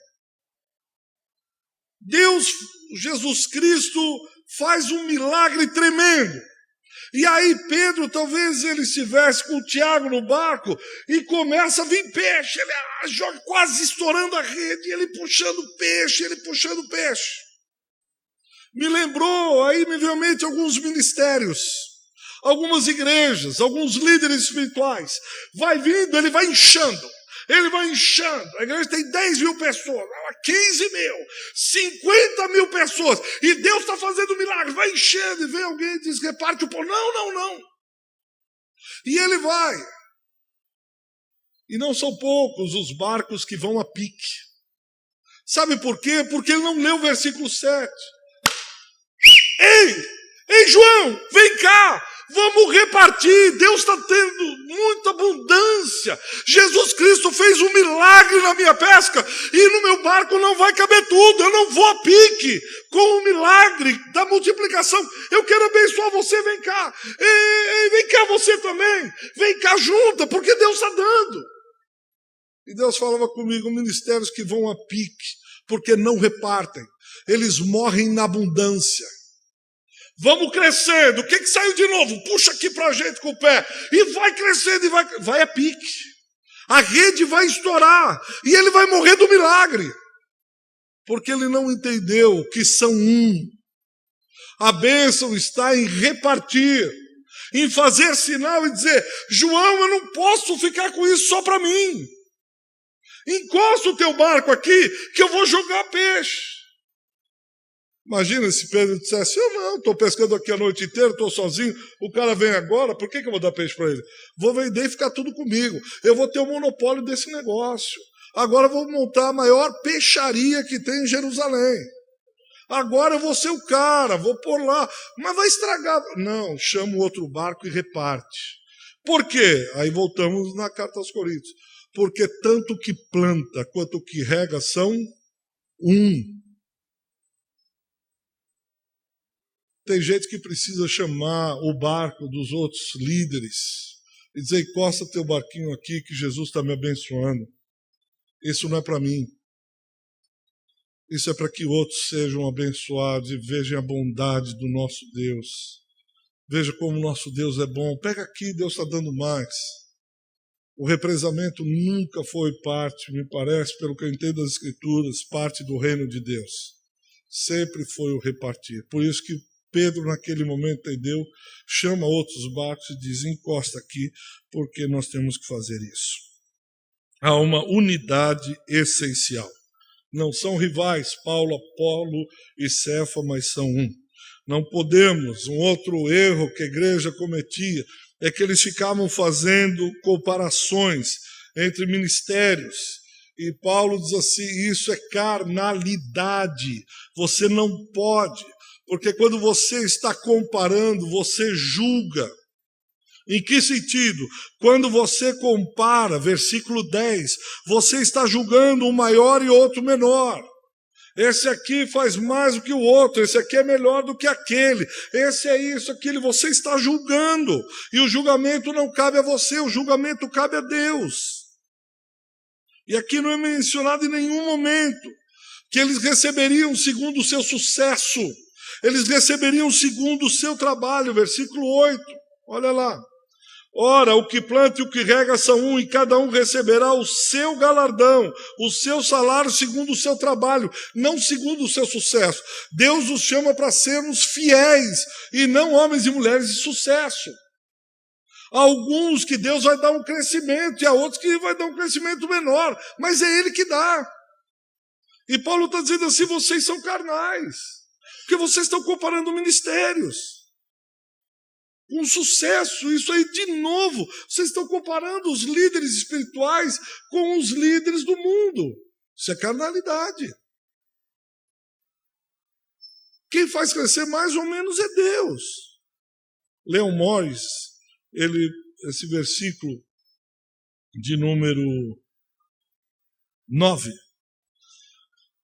S1: Deus, Jesus Cristo, faz um milagre tremendo. E aí Pedro, talvez ele estivesse com o Tiago no barco e começa a vir peixe, ele joga quase estourando a rede, ele puxando peixe. Me lembrou, aí me veio à mente alguns ministérios, algumas igrejas, alguns líderes espirituais. Vai vindo, ele vai inchando. A igreja tem 10 mil pessoas, 15 mil, 50 mil pessoas, e Deus está fazendo milagre, vai enchendo, e vem alguém e diz, reparte o pão. Não. E ele vai. E não são poucos os barcos que vão a pique. Sabe por quê? Porque ele não leu o versículo 7. Ei, João, vem cá. Vamos repartir, Deus está tendo muita abundância. Jesus Cristo fez um milagre na minha pesca e no meu barco não vai caber tudo. Eu não vou a pique com o milagre da multiplicação. Eu quero abençoar você, vem cá. Ei, vem cá você também. Vem cá junta, porque Deus está dando. E Deus falava comigo, ministérios que vão a pique, porque não repartem. Eles morrem na abundância. Vamos crescendo. O que saiu de novo? Puxa aqui para a gente com o pé. E vai crescendo e vai a pique. A rede vai estourar. E ele vai morrer do milagre. Porque ele não entendeu que são um. A bênção está em repartir. Em fazer sinal e dizer, João, eu não posso ficar com isso só para mim. Encosta o teu barco aqui que eu vou jogar peixe. Imagina se Pedro dissesse, eu não, estou pescando aqui a noite inteira, estou sozinho, o cara vem agora, por que eu vou dar peixe para ele? Vou vender e ficar tudo comigo. Eu vou ter o monopólio desse negócio. Agora eu vou montar a maior peixaria que tem em Jerusalém. Agora eu vou ser o cara, vou pôr lá, mas vai estragar. Não, chama o outro barco e reparte. Por quê? Aí voltamos na carta aos Coríntios. Porque tanto o que planta quanto o que rega são um. Tem gente que precisa chamar o barco dos outros líderes e dizer, encosta teu barquinho aqui que Jesus está me abençoando. Isso não é para mim. Isso é para que outros sejam abençoados e vejam a bondade do nosso Deus. Veja como o nosso Deus é bom. Pega aqui, Deus está dando mais. O represamento nunca foi parte, me parece, pelo que eu entendo das Escrituras, parte do reino de Deus. Sempre foi o repartir. Por isso que Pedro, naquele momento, entendeu, chama outros barcos e diz, encosta aqui, porque nós temos que fazer isso. Há uma unidade essencial. Não são rivais, Paulo, Apolo e Cefa, mas são um. Não podemos, um outro erro que a igreja cometia, é que eles ficavam fazendo comparações entre ministérios. E Paulo diz assim, isso é carnalidade, você não pode. Porque quando você está comparando, você julga. Em que sentido? Quando você compara, versículo 10, você está julgando um maior e outro menor. Esse aqui faz mais do que o outro, esse aqui é melhor do que aquele, esse é isso, aquilo. Você está julgando, e o julgamento não cabe a você, o julgamento cabe a Deus. E aqui não é mencionado em nenhum momento que eles receberiam segundo o seu sucesso, eles receberiam segundo o seu trabalho. Versículo 8, olha lá. Ora, o que planta e o que rega são um, e cada um receberá o seu galardão, o seu salário segundo o seu trabalho, não segundo o seu sucesso. Deus nos chama para sermos fiéis, e não homens e mulheres de sucesso. Há alguns que Deus vai dar um crescimento, e há outros que vai dar um crescimento menor, mas é Ele que dá. E Paulo está dizendo assim: vocês são carnais, porque vocês estão comparando ministérios com sucesso. Isso aí, de novo, vocês estão comparando os líderes espirituais com os líderes do mundo. Isso é carnalidade. Quem faz crescer mais ou menos é Deus. Leon Morris, esse versículo de número 9,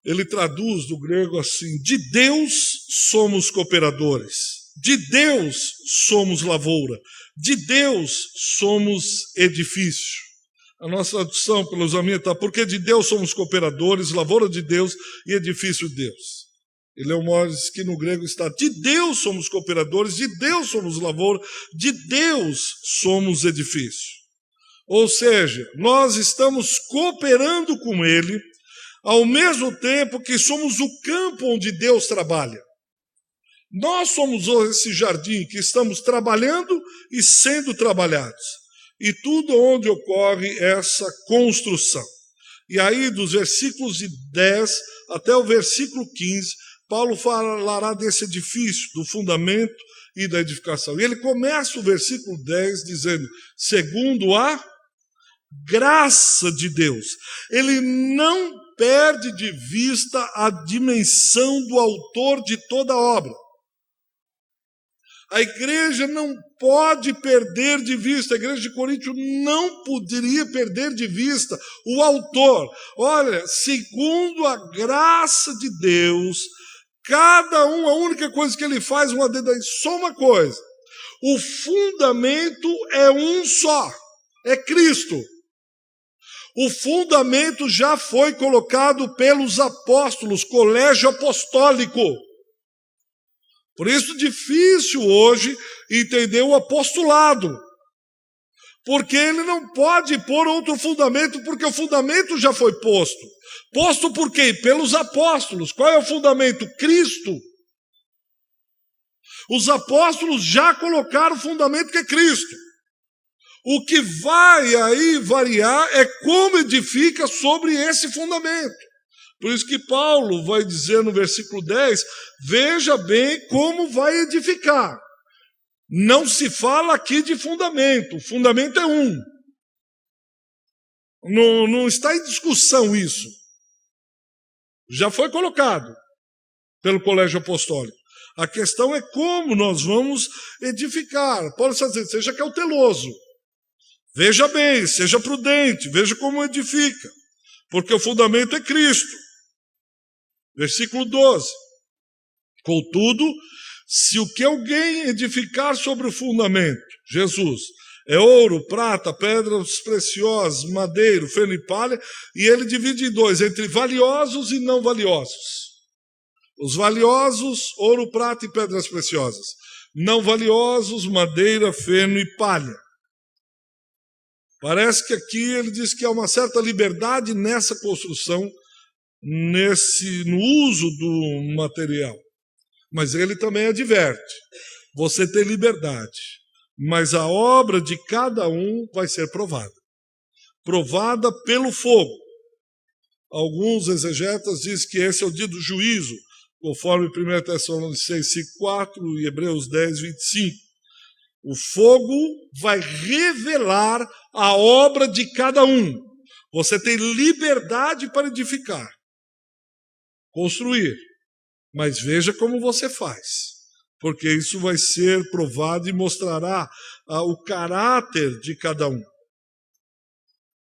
S1: ele traduz do grego assim: de Deus somos cooperadores, de Deus somos lavoura, de Deus somos edifício. A nossa tradução, pela Usamia, está: porque de Deus somos cooperadores, lavoura de Deus e edifício de Deus. E Leon Morris, que no grego está: de Deus somos cooperadores, de Deus somos lavoura, de Deus somos edifício. Ou seja, nós estamos cooperando com Ele, ao mesmo tempo que somos o campo onde Deus trabalha. Nós somos esse jardim que estamos trabalhando e sendo trabalhados. E tudo onde ocorre essa construção. E aí, dos versículos de 10 até o versículo 15, Paulo falará desse edifício, do fundamento e da edificação. E ele começa o versículo 10 dizendo: segundo a graça de Deus. Ele não perde de vista a dimensão do autor de toda a obra. A igreja não pode perder de vista, a igreja de Corinto não poderia perder de vista o autor. Olha, segundo a graça de Deus, cada um, a única coisa que ele faz, só uma coisa: o fundamento é um só, é Cristo. O fundamento já foi colocado pelos apóstolos, colégio apostólico. Por isso, difícil hoje entender o apostolado, porque ele não pode pôr outro fundamento, porque o fundamento já foi posto. Posto por quem? Pelos apóstolos. Qual é o fundamento? Cristo. Os apóstolos já colocaram o fundamento que é Cristo. O que vai aí variar é como edifica sobre esse fundamento. Por isso que Paulo vai dizer no versículo 10, veja bem como vai edificar. Não se fala aqui de fundamento, o fundamento é um. Não está em discussão isso. Já foi colocado pelo colégio apostólico. A questão é como nós vamos edificar. Paulo está dizendo: seja cauteloso. Veja bem, seja prudente, veja como edifica, porque o fundamento é Cristo. Versículo 12. Contudo, se o que alguém edificar sobre o fundamento, Jesus, é ouro, prata, pedras preciosas, madeiro, feno e palha, e ele divide em dois, entre valiosos e não valiosos. Os valiosos, ouro, prata e pedras preciosas. Não valiosos, madeira, feno e palha. Parece que aqui ele diz que há uma certa liberdade nessa construção, no uso do material. Mas ele também adverte: você tem liberdade, mas a obra de cada um vai ser provada. Provada pelo fogo. Alguns exegetas dizem que esse é o dia do juízo, conforme 1 Tessalonicenses 4 e Hebreus 10, 25. O fogo vai revelar a obra de cada um. Você tem liberdade para edificar, construir, mas veja como você faz, porque isso vai ser provado e mostrará o caráter de cada um.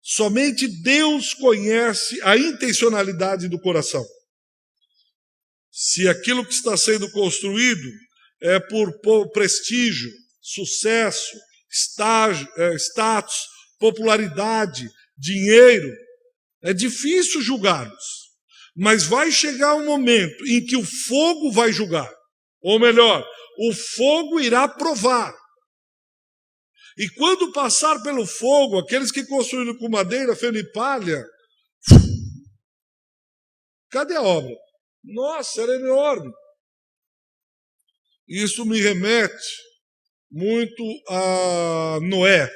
S1: Somente Deus conhece a intencionalidade do coração. Se aquilo que está sendo construído é por prestígio, sucesso, status, popularidade, dinheiro, é difícil julgarmos. Mas vai chegar um momento em que o fogo vai julgar. Ou melhor, o fogo irá provar. E quando passar pelo fogo, aqueles que construíram com madeira, feno e palha, cadê a obra? Nossa, era enorme. Isso me remete muito a Noé.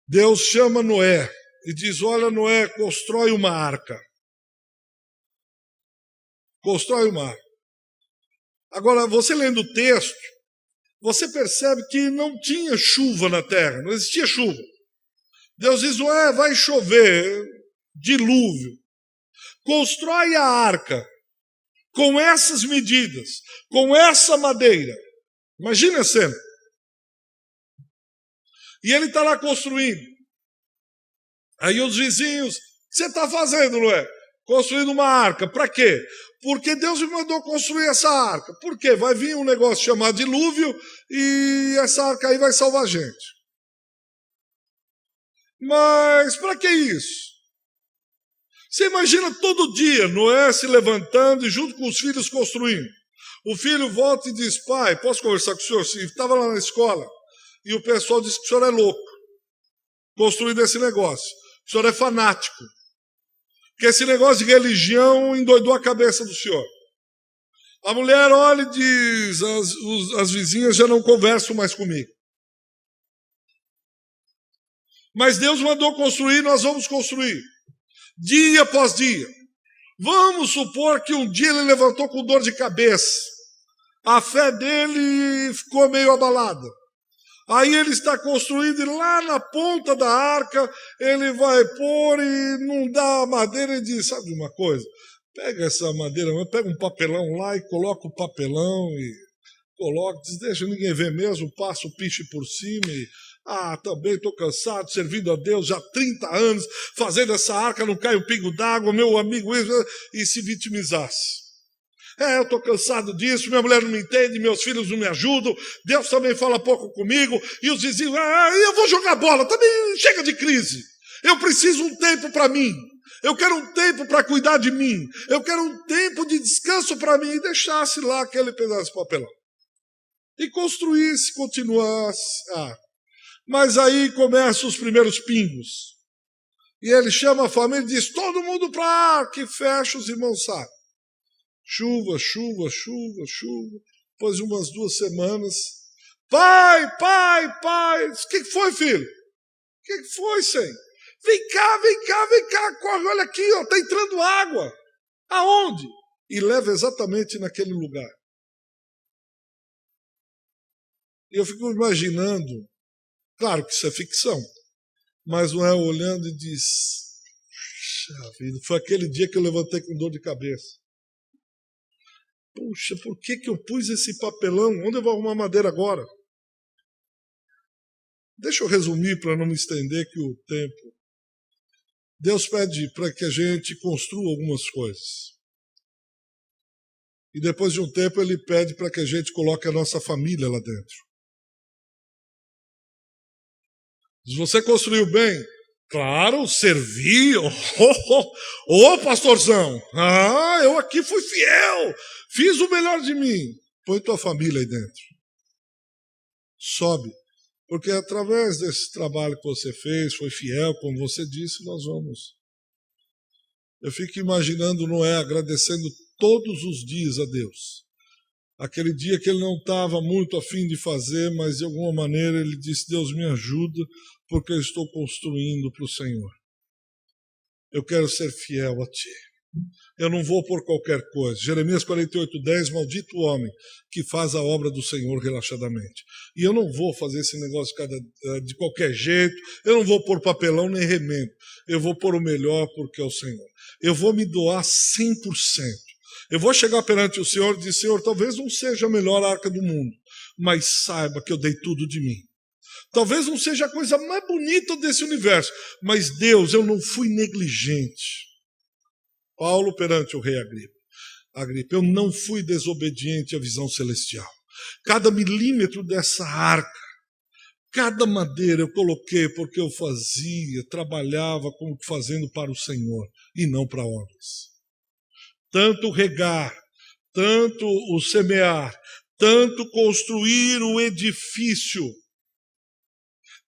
S1: Deus chama Noé e diz: olha, Noé, constrói uma arca. Constrói uma arca. Agora, você lendo o texto, você percebe que não tinha chuva na terra, não existia chuva. Deus diz: ué, vai chover, dilúvio. Constrói a arca com essas medidas, com essa madeira. Imagina a cena. E ele está lá construindo. Aí os vizinhos: o que você está fazendo, Noé? Construindo uma arca. Para quê? Porque Deus me mandou construir essa arca. Por quê? Vai vir um negócio chamado dilúvio e essa arca aí vai salvar a gente. Mas para que isso? Você imagina todo dia Noé se levantando e junto com os filhos construindo. O filho volta e diz: pai, posso conversar com o senhor? Sim, estava lá na escola e o pessoal disse que o senhor é louco, construindo esse negócio. O senhor é fanático. Que esse negócio de religião endoidou a cabeça do senhor. A mulher olha e diz: as vizinhas já não conversam mais comigo. Mas Deus mandou construir, nós vamos construir. Dia após dia. Vamos supor que um dia ele levantou com dor de cabeça. A fé dele ficou meio abalada. Aí ele está construindo e lá na ponta da arca ele vai pôr e não dá a madeira e diz: sabe uma coisa? Pega essa madeira, pega um papelão lá e coloca o papelão e coloca, diz: deixa ninguém ver mesmo, passa o piche por cima e também estou cansado, servindo a Deus já há 30 anos, fazendo essa arca, não cai um pingo d'água, meu amigo, e se vitimizasse. Eu estou cansado disso, minha mulher não me entende, meus filhos não me ajudam, Deus também fala pouco comigo, e os vizinhos: eu vou jogar bola, também chega de crise. Eu preciso um tempo para mim, eu quero um tempo para cuidar de mim, eu quero um tempo de descanso para mim, e deixasse lá aquele pedaço de papelão. E construísse, continuasse. Mas aí começam os primeiros pingos. E ele chama a família e diz: todo mundo para a arca, e fecha, os irmãos sabem. Chuva, chuva, chuva, chuva. Depois de umas 2 semanas: pai, o que foi, filho? O que foi, Senhor? Vem cá, corre, olha aqui, está entrando água. Aonde? E leva exatamente naquele lugar. E eu fico imaginando, claro que isso é ficção, mas não é olhando e diz: puxa vida, foi aquele dia que eu levantei com dor de cabeça. Puxa, por que eu pus esse papelão? Onde eu vou arrumar madeira agora? Deixa eu resumir para não me estender que o tempo. Deus pede para que a gente construa algumas coisas. E depois de um tempo ele pede para que a gente coloque a nossa família lá dentro. Se você construiu bem, claro, servi. Pastorzão, eu aqui fui fiel, fiz o melhor de mim. Põe tua família aí dentro. Sobe. Porque através desse trabalho que você fez, foi fiel, como você disse, nós vamos. Eu fico imaginando Noé agradecendo todos os dias a Deus. Aquele dia que ele não estava muito a fim de fazer, mas de alguma maneira ele disse: Deus, me ajuda, porque eu estou construindo para o Senhor. Eu quero ser fiel a Ti. Eu não vou por qualquer coisa. Jeremias 48:10, maldito o homem que faz a obra do Senhor relaxadamente. E eu não vou fazer esse negócio de qualquer jeito, eu não vou pôr papelão nem remendo. Eu vou pôr o melhor porque é o Senhor. Eu vou me doar 100%. Eu vou chegar perante o Senhor e dizer: Senhor, talvez não seja a melhor arca do mundo, mas saiba que eu dei tudo de mim. Talvez não seja a coisa mais bonita desse universo, mas Deus, eu não fui negligente. Paulo perante o rei Agripa: Agripa, eu não fui desobediente à visão celestial. Cada milímetro dessa arca, cada madeira eu coloquei porque eu trabalhava como fazendo para o Senhor e não para homens. Tanto regar, tanto o semear, tanto construir o edifício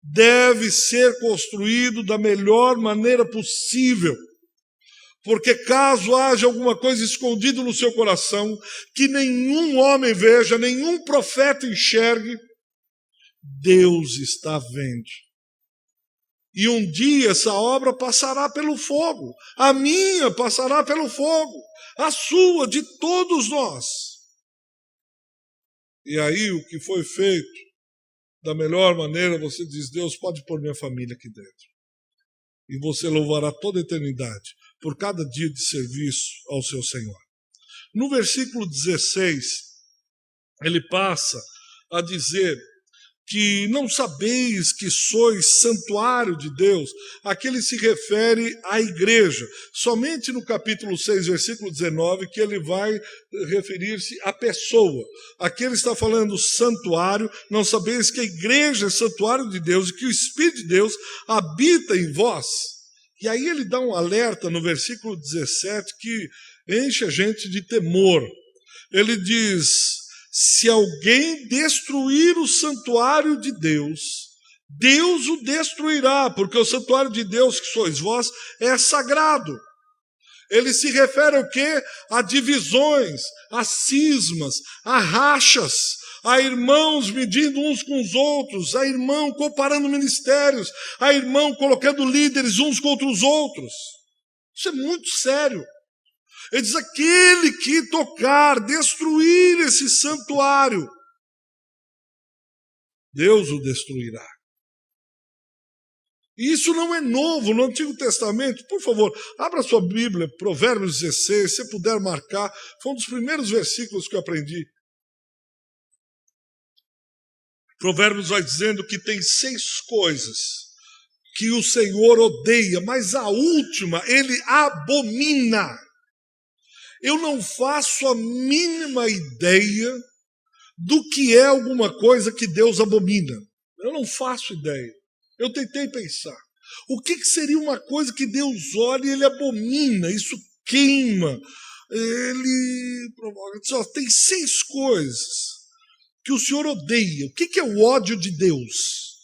S1: deve ser construído da melhor maneira possível. Porque caso haja alguma coisa escondida no seu coração, que nenhum homem veja, nenhum profeta enxergue, Deus está vendo. E um dia essa obra passará pelo fogo, a minha passará pelo fogo, a sua, de todos nós. E aí o que foi feito, da melhor maneira, você diz, Deus pode pôr minha família aqui dentro. E você louvará toda a eternidade por cada dia de serviço ao seu Senhor. No versículo 16, ele passa a dizer que não sabeis que sois santuário de Deus. Aqui ele se refere à igreja. Somente no capítulo 6, versículo 19, que ele vai referir-se à pessoa. Aqui ele está falando santuário, não sabeis que a igreja é santuário de Deus e que o Espírito de Deus habita em vós. E aí ele dá um alerta no versículo 17 que enche a gente de temor. Ele diz, se alguém destruir o santuário de Deus, Deus o destruirá, porque o santuário de Deus, que sois vós, é sagrado. Ele se refere ao quê? A divisões, a cismas, a rachas, a irmãos medindo uns com os outros, a irmão comparando ministérios, a irmão colocando líderes uns contra os outros. Isso é muito sério. Ele diz, aquele que tocar, destruir esse santuário, Deus o destruirá. E isso não é novo no Antigo Testamento. Por favor, abra sua Bíblia, Provérbios 16, se puder marcar, foi um dos primeiros versículos que eu aprendi. Provérbios vai dizendo que tem 6 coisas que o Senhor odeia, mas a última ele abomina. Eu não faço a mínima ideia do que é alguma coisa que Deus abomina. Eu não faço ideia. Eu tentei pensar. O que seria uma coisa que Deus olha e ele abomina? Isso queima. Ele provoca. Tem 6 coisas que o Senhor odeia. O que é o ódio de Deus?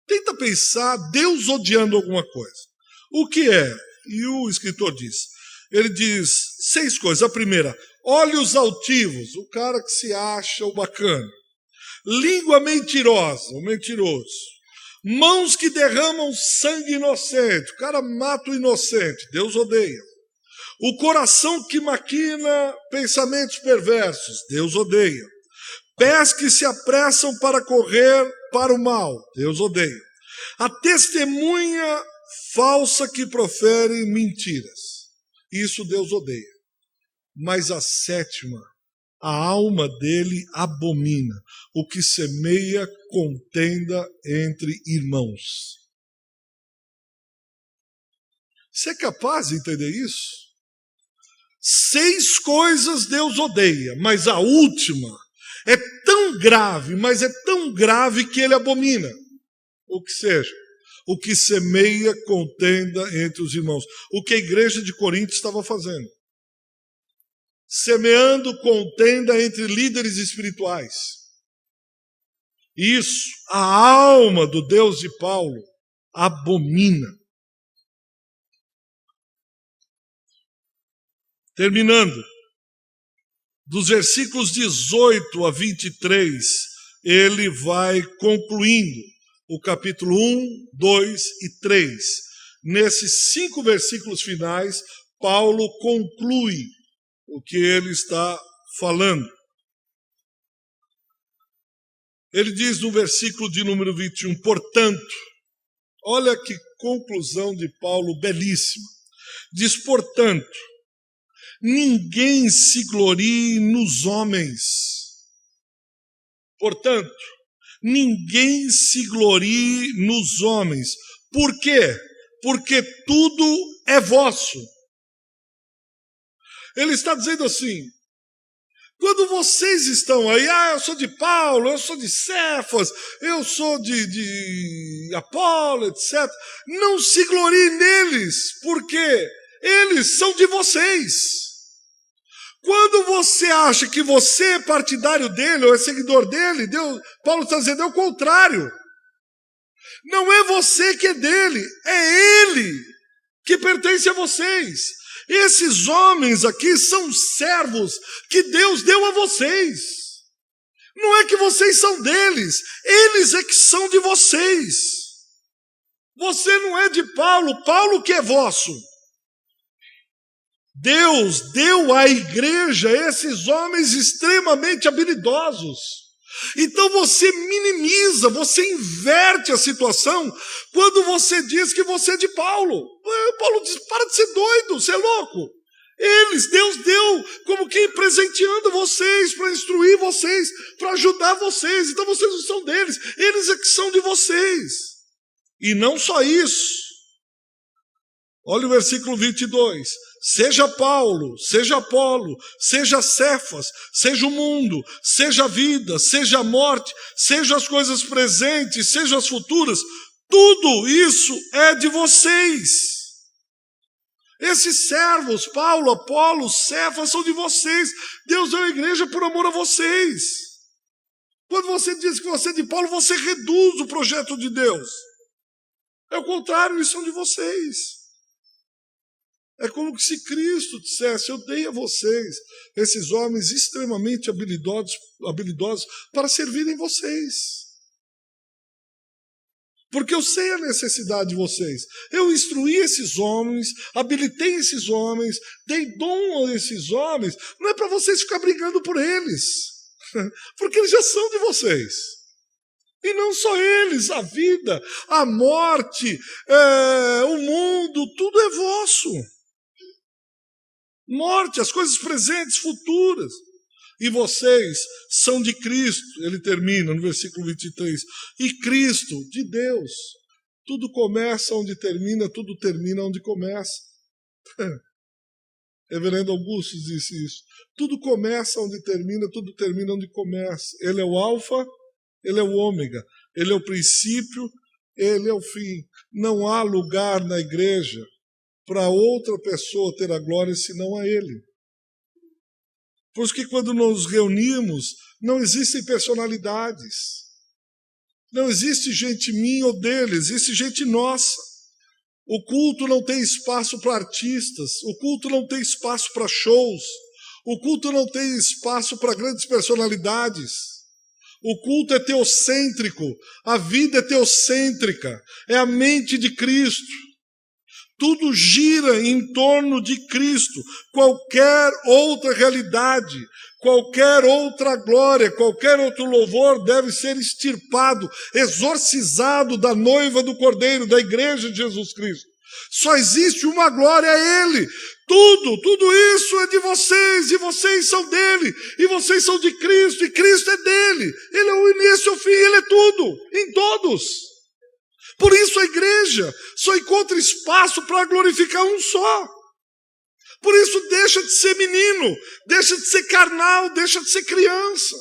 S1: Tenta pensar Deus odiando alguma coisa. O que é? E o escritor diz. Ele diz 6 coisas. A primeira, olhos altivos, o cara que se acha o bacana. Língua mentirosa, o mentiroso. Mãos que derramam sangue inocente, o cara mata o inocente, Deus odeia. O coração que maquina pensamentos perversos, Deus odeia. Pés que se apressam para correr para o mal, Deus odeia. A testemunha falsa que profere mentiras, isso Deus odeia. Mas a 7ª, a alma dele abomina, o que semeia contenda entre irmãos. Você é capaz de entender isso? 6 coisas Deus odeia, mas a última é tão grave, mas é tão grave que ele abomina. O que seja, o que semeia contenda entre os irmãos. O que a igreja de Corinto estava fazendo. Semeando contenda entre líderes espirituais. Isso, a alma do Deus de Paulo abomina. Terminando, dos versículos 18 a 23, ele vai concluindo o capítulo 1, 2 e 3. Nesses 5 versículos finais, Paulo conclui o que ele está falando. Ele diz no versículo de número 21, portanto, olha que conclusão de Paulo belíssima. Diz, portanto, ninguém se glorie nos homens. Portanto, ninguém se glorie nos homens. Por quê? Porque tudo é vosso. Ele está dizendo assim: quando vocês estão aí, eu sou de Paulo, eu sou de Cefas, eu sou de Apolo, etc. Não se gloriem neles, porque eles são de vocês. Quando você acha que você é partidário dele ou é seguidor dele, Paulo está dizendo é o contrário. Não é você que é dele, é ele que pertence a vocês. Esses homens aqui são servos que Deus deu a vocês. Não é que vocês são deles, eles é que são de vocês. Você não é de Paulo, Paulo que é vosso. Deus deu à igreja esses homens extremamente habilidosos. Então você minimiza, você inverte a situação quando você diz que você é de Paulo. Paulo diz, para de ser doido, você é louco. Deus deu como que presenteando vocês, para instruir vocês, para ajudar vocês. Então vocês não são deles, eles é que são de vocês. E não só isso. Olha o versículo 22. Seja Paulo, seja Apolo, seja Cefas, seja o mundo, seja a vida, seja a morte, seja as coisas presentes, seja as futuras, tudo isso é de vocês. Esses servos, Paulo, Apolo, Cefas, são de vocês. Deus deu a igreja por amor a vocês. Quando você diz que você é de Paulo, você reduz o projeto de Deus. É o contrário, eles são de vocês. É como se Cristo dissesse, eu dei a vocês esses homens extremamente habilidosos para servirem vocês. Porque eu sei a necessidade de vocês. Eu instruí esses homens, habilitei esses homens, dei dom a esses homens. Não é para vocês ficar brigando por eles, porque eles já são de vocês. E não só eles, a vida, a morte, o mundo, tudo é vosso. Morte, as coisas presentes, futuras. E vocês são de Cristo, ele termina no versículo 23. E Cristo, de Deus. Tudo começa onde termina, tudo termina onde começa. Reverendo Augusto disse isso. Tudo começa onde termina, tudo termina onde começa. Ele é o alfa, ele é o ômega. Ele é o princípio, ele é o fim. Não há lugar na igreja para outra pessoa ter a glória senão a ele. Por isso que quando nos reunimos, não existem personalidades. Não existe gente minha ou dele, existe gente nossa. O culto não tem espaço para artistas, o culto não tem espaço para shows, o culto não tem espaço para grandes personalidades. O culto é teocêntrico, a vida é teocêntrica, é a mente de Cristo. Tudo gira em torno de Cristo. Qualquer outra realidade, qualquer outra glória, qualquer outro louvor deve ser extirpado, exorcizado da noiva do Cordeiro, da igreja de Jesus Cristo. Só existe uma glória a Ele. Tudo isso é de vocês, e vocês são dele, e vocês são de Cristo, e Cristo é dele. Ele é o início e o fim, Ele é tudo, em todos. Por isso a igreja só encontra espaço para glorificar um só. Por isso deixa de ser menino, deixa de ser carnal, deixa de ser criança.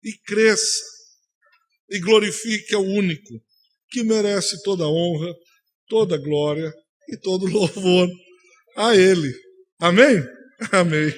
S1: E cresça, e glorifique ao único que merece toda honra, toda glória e todo louvor a Ele. Amém? Amém.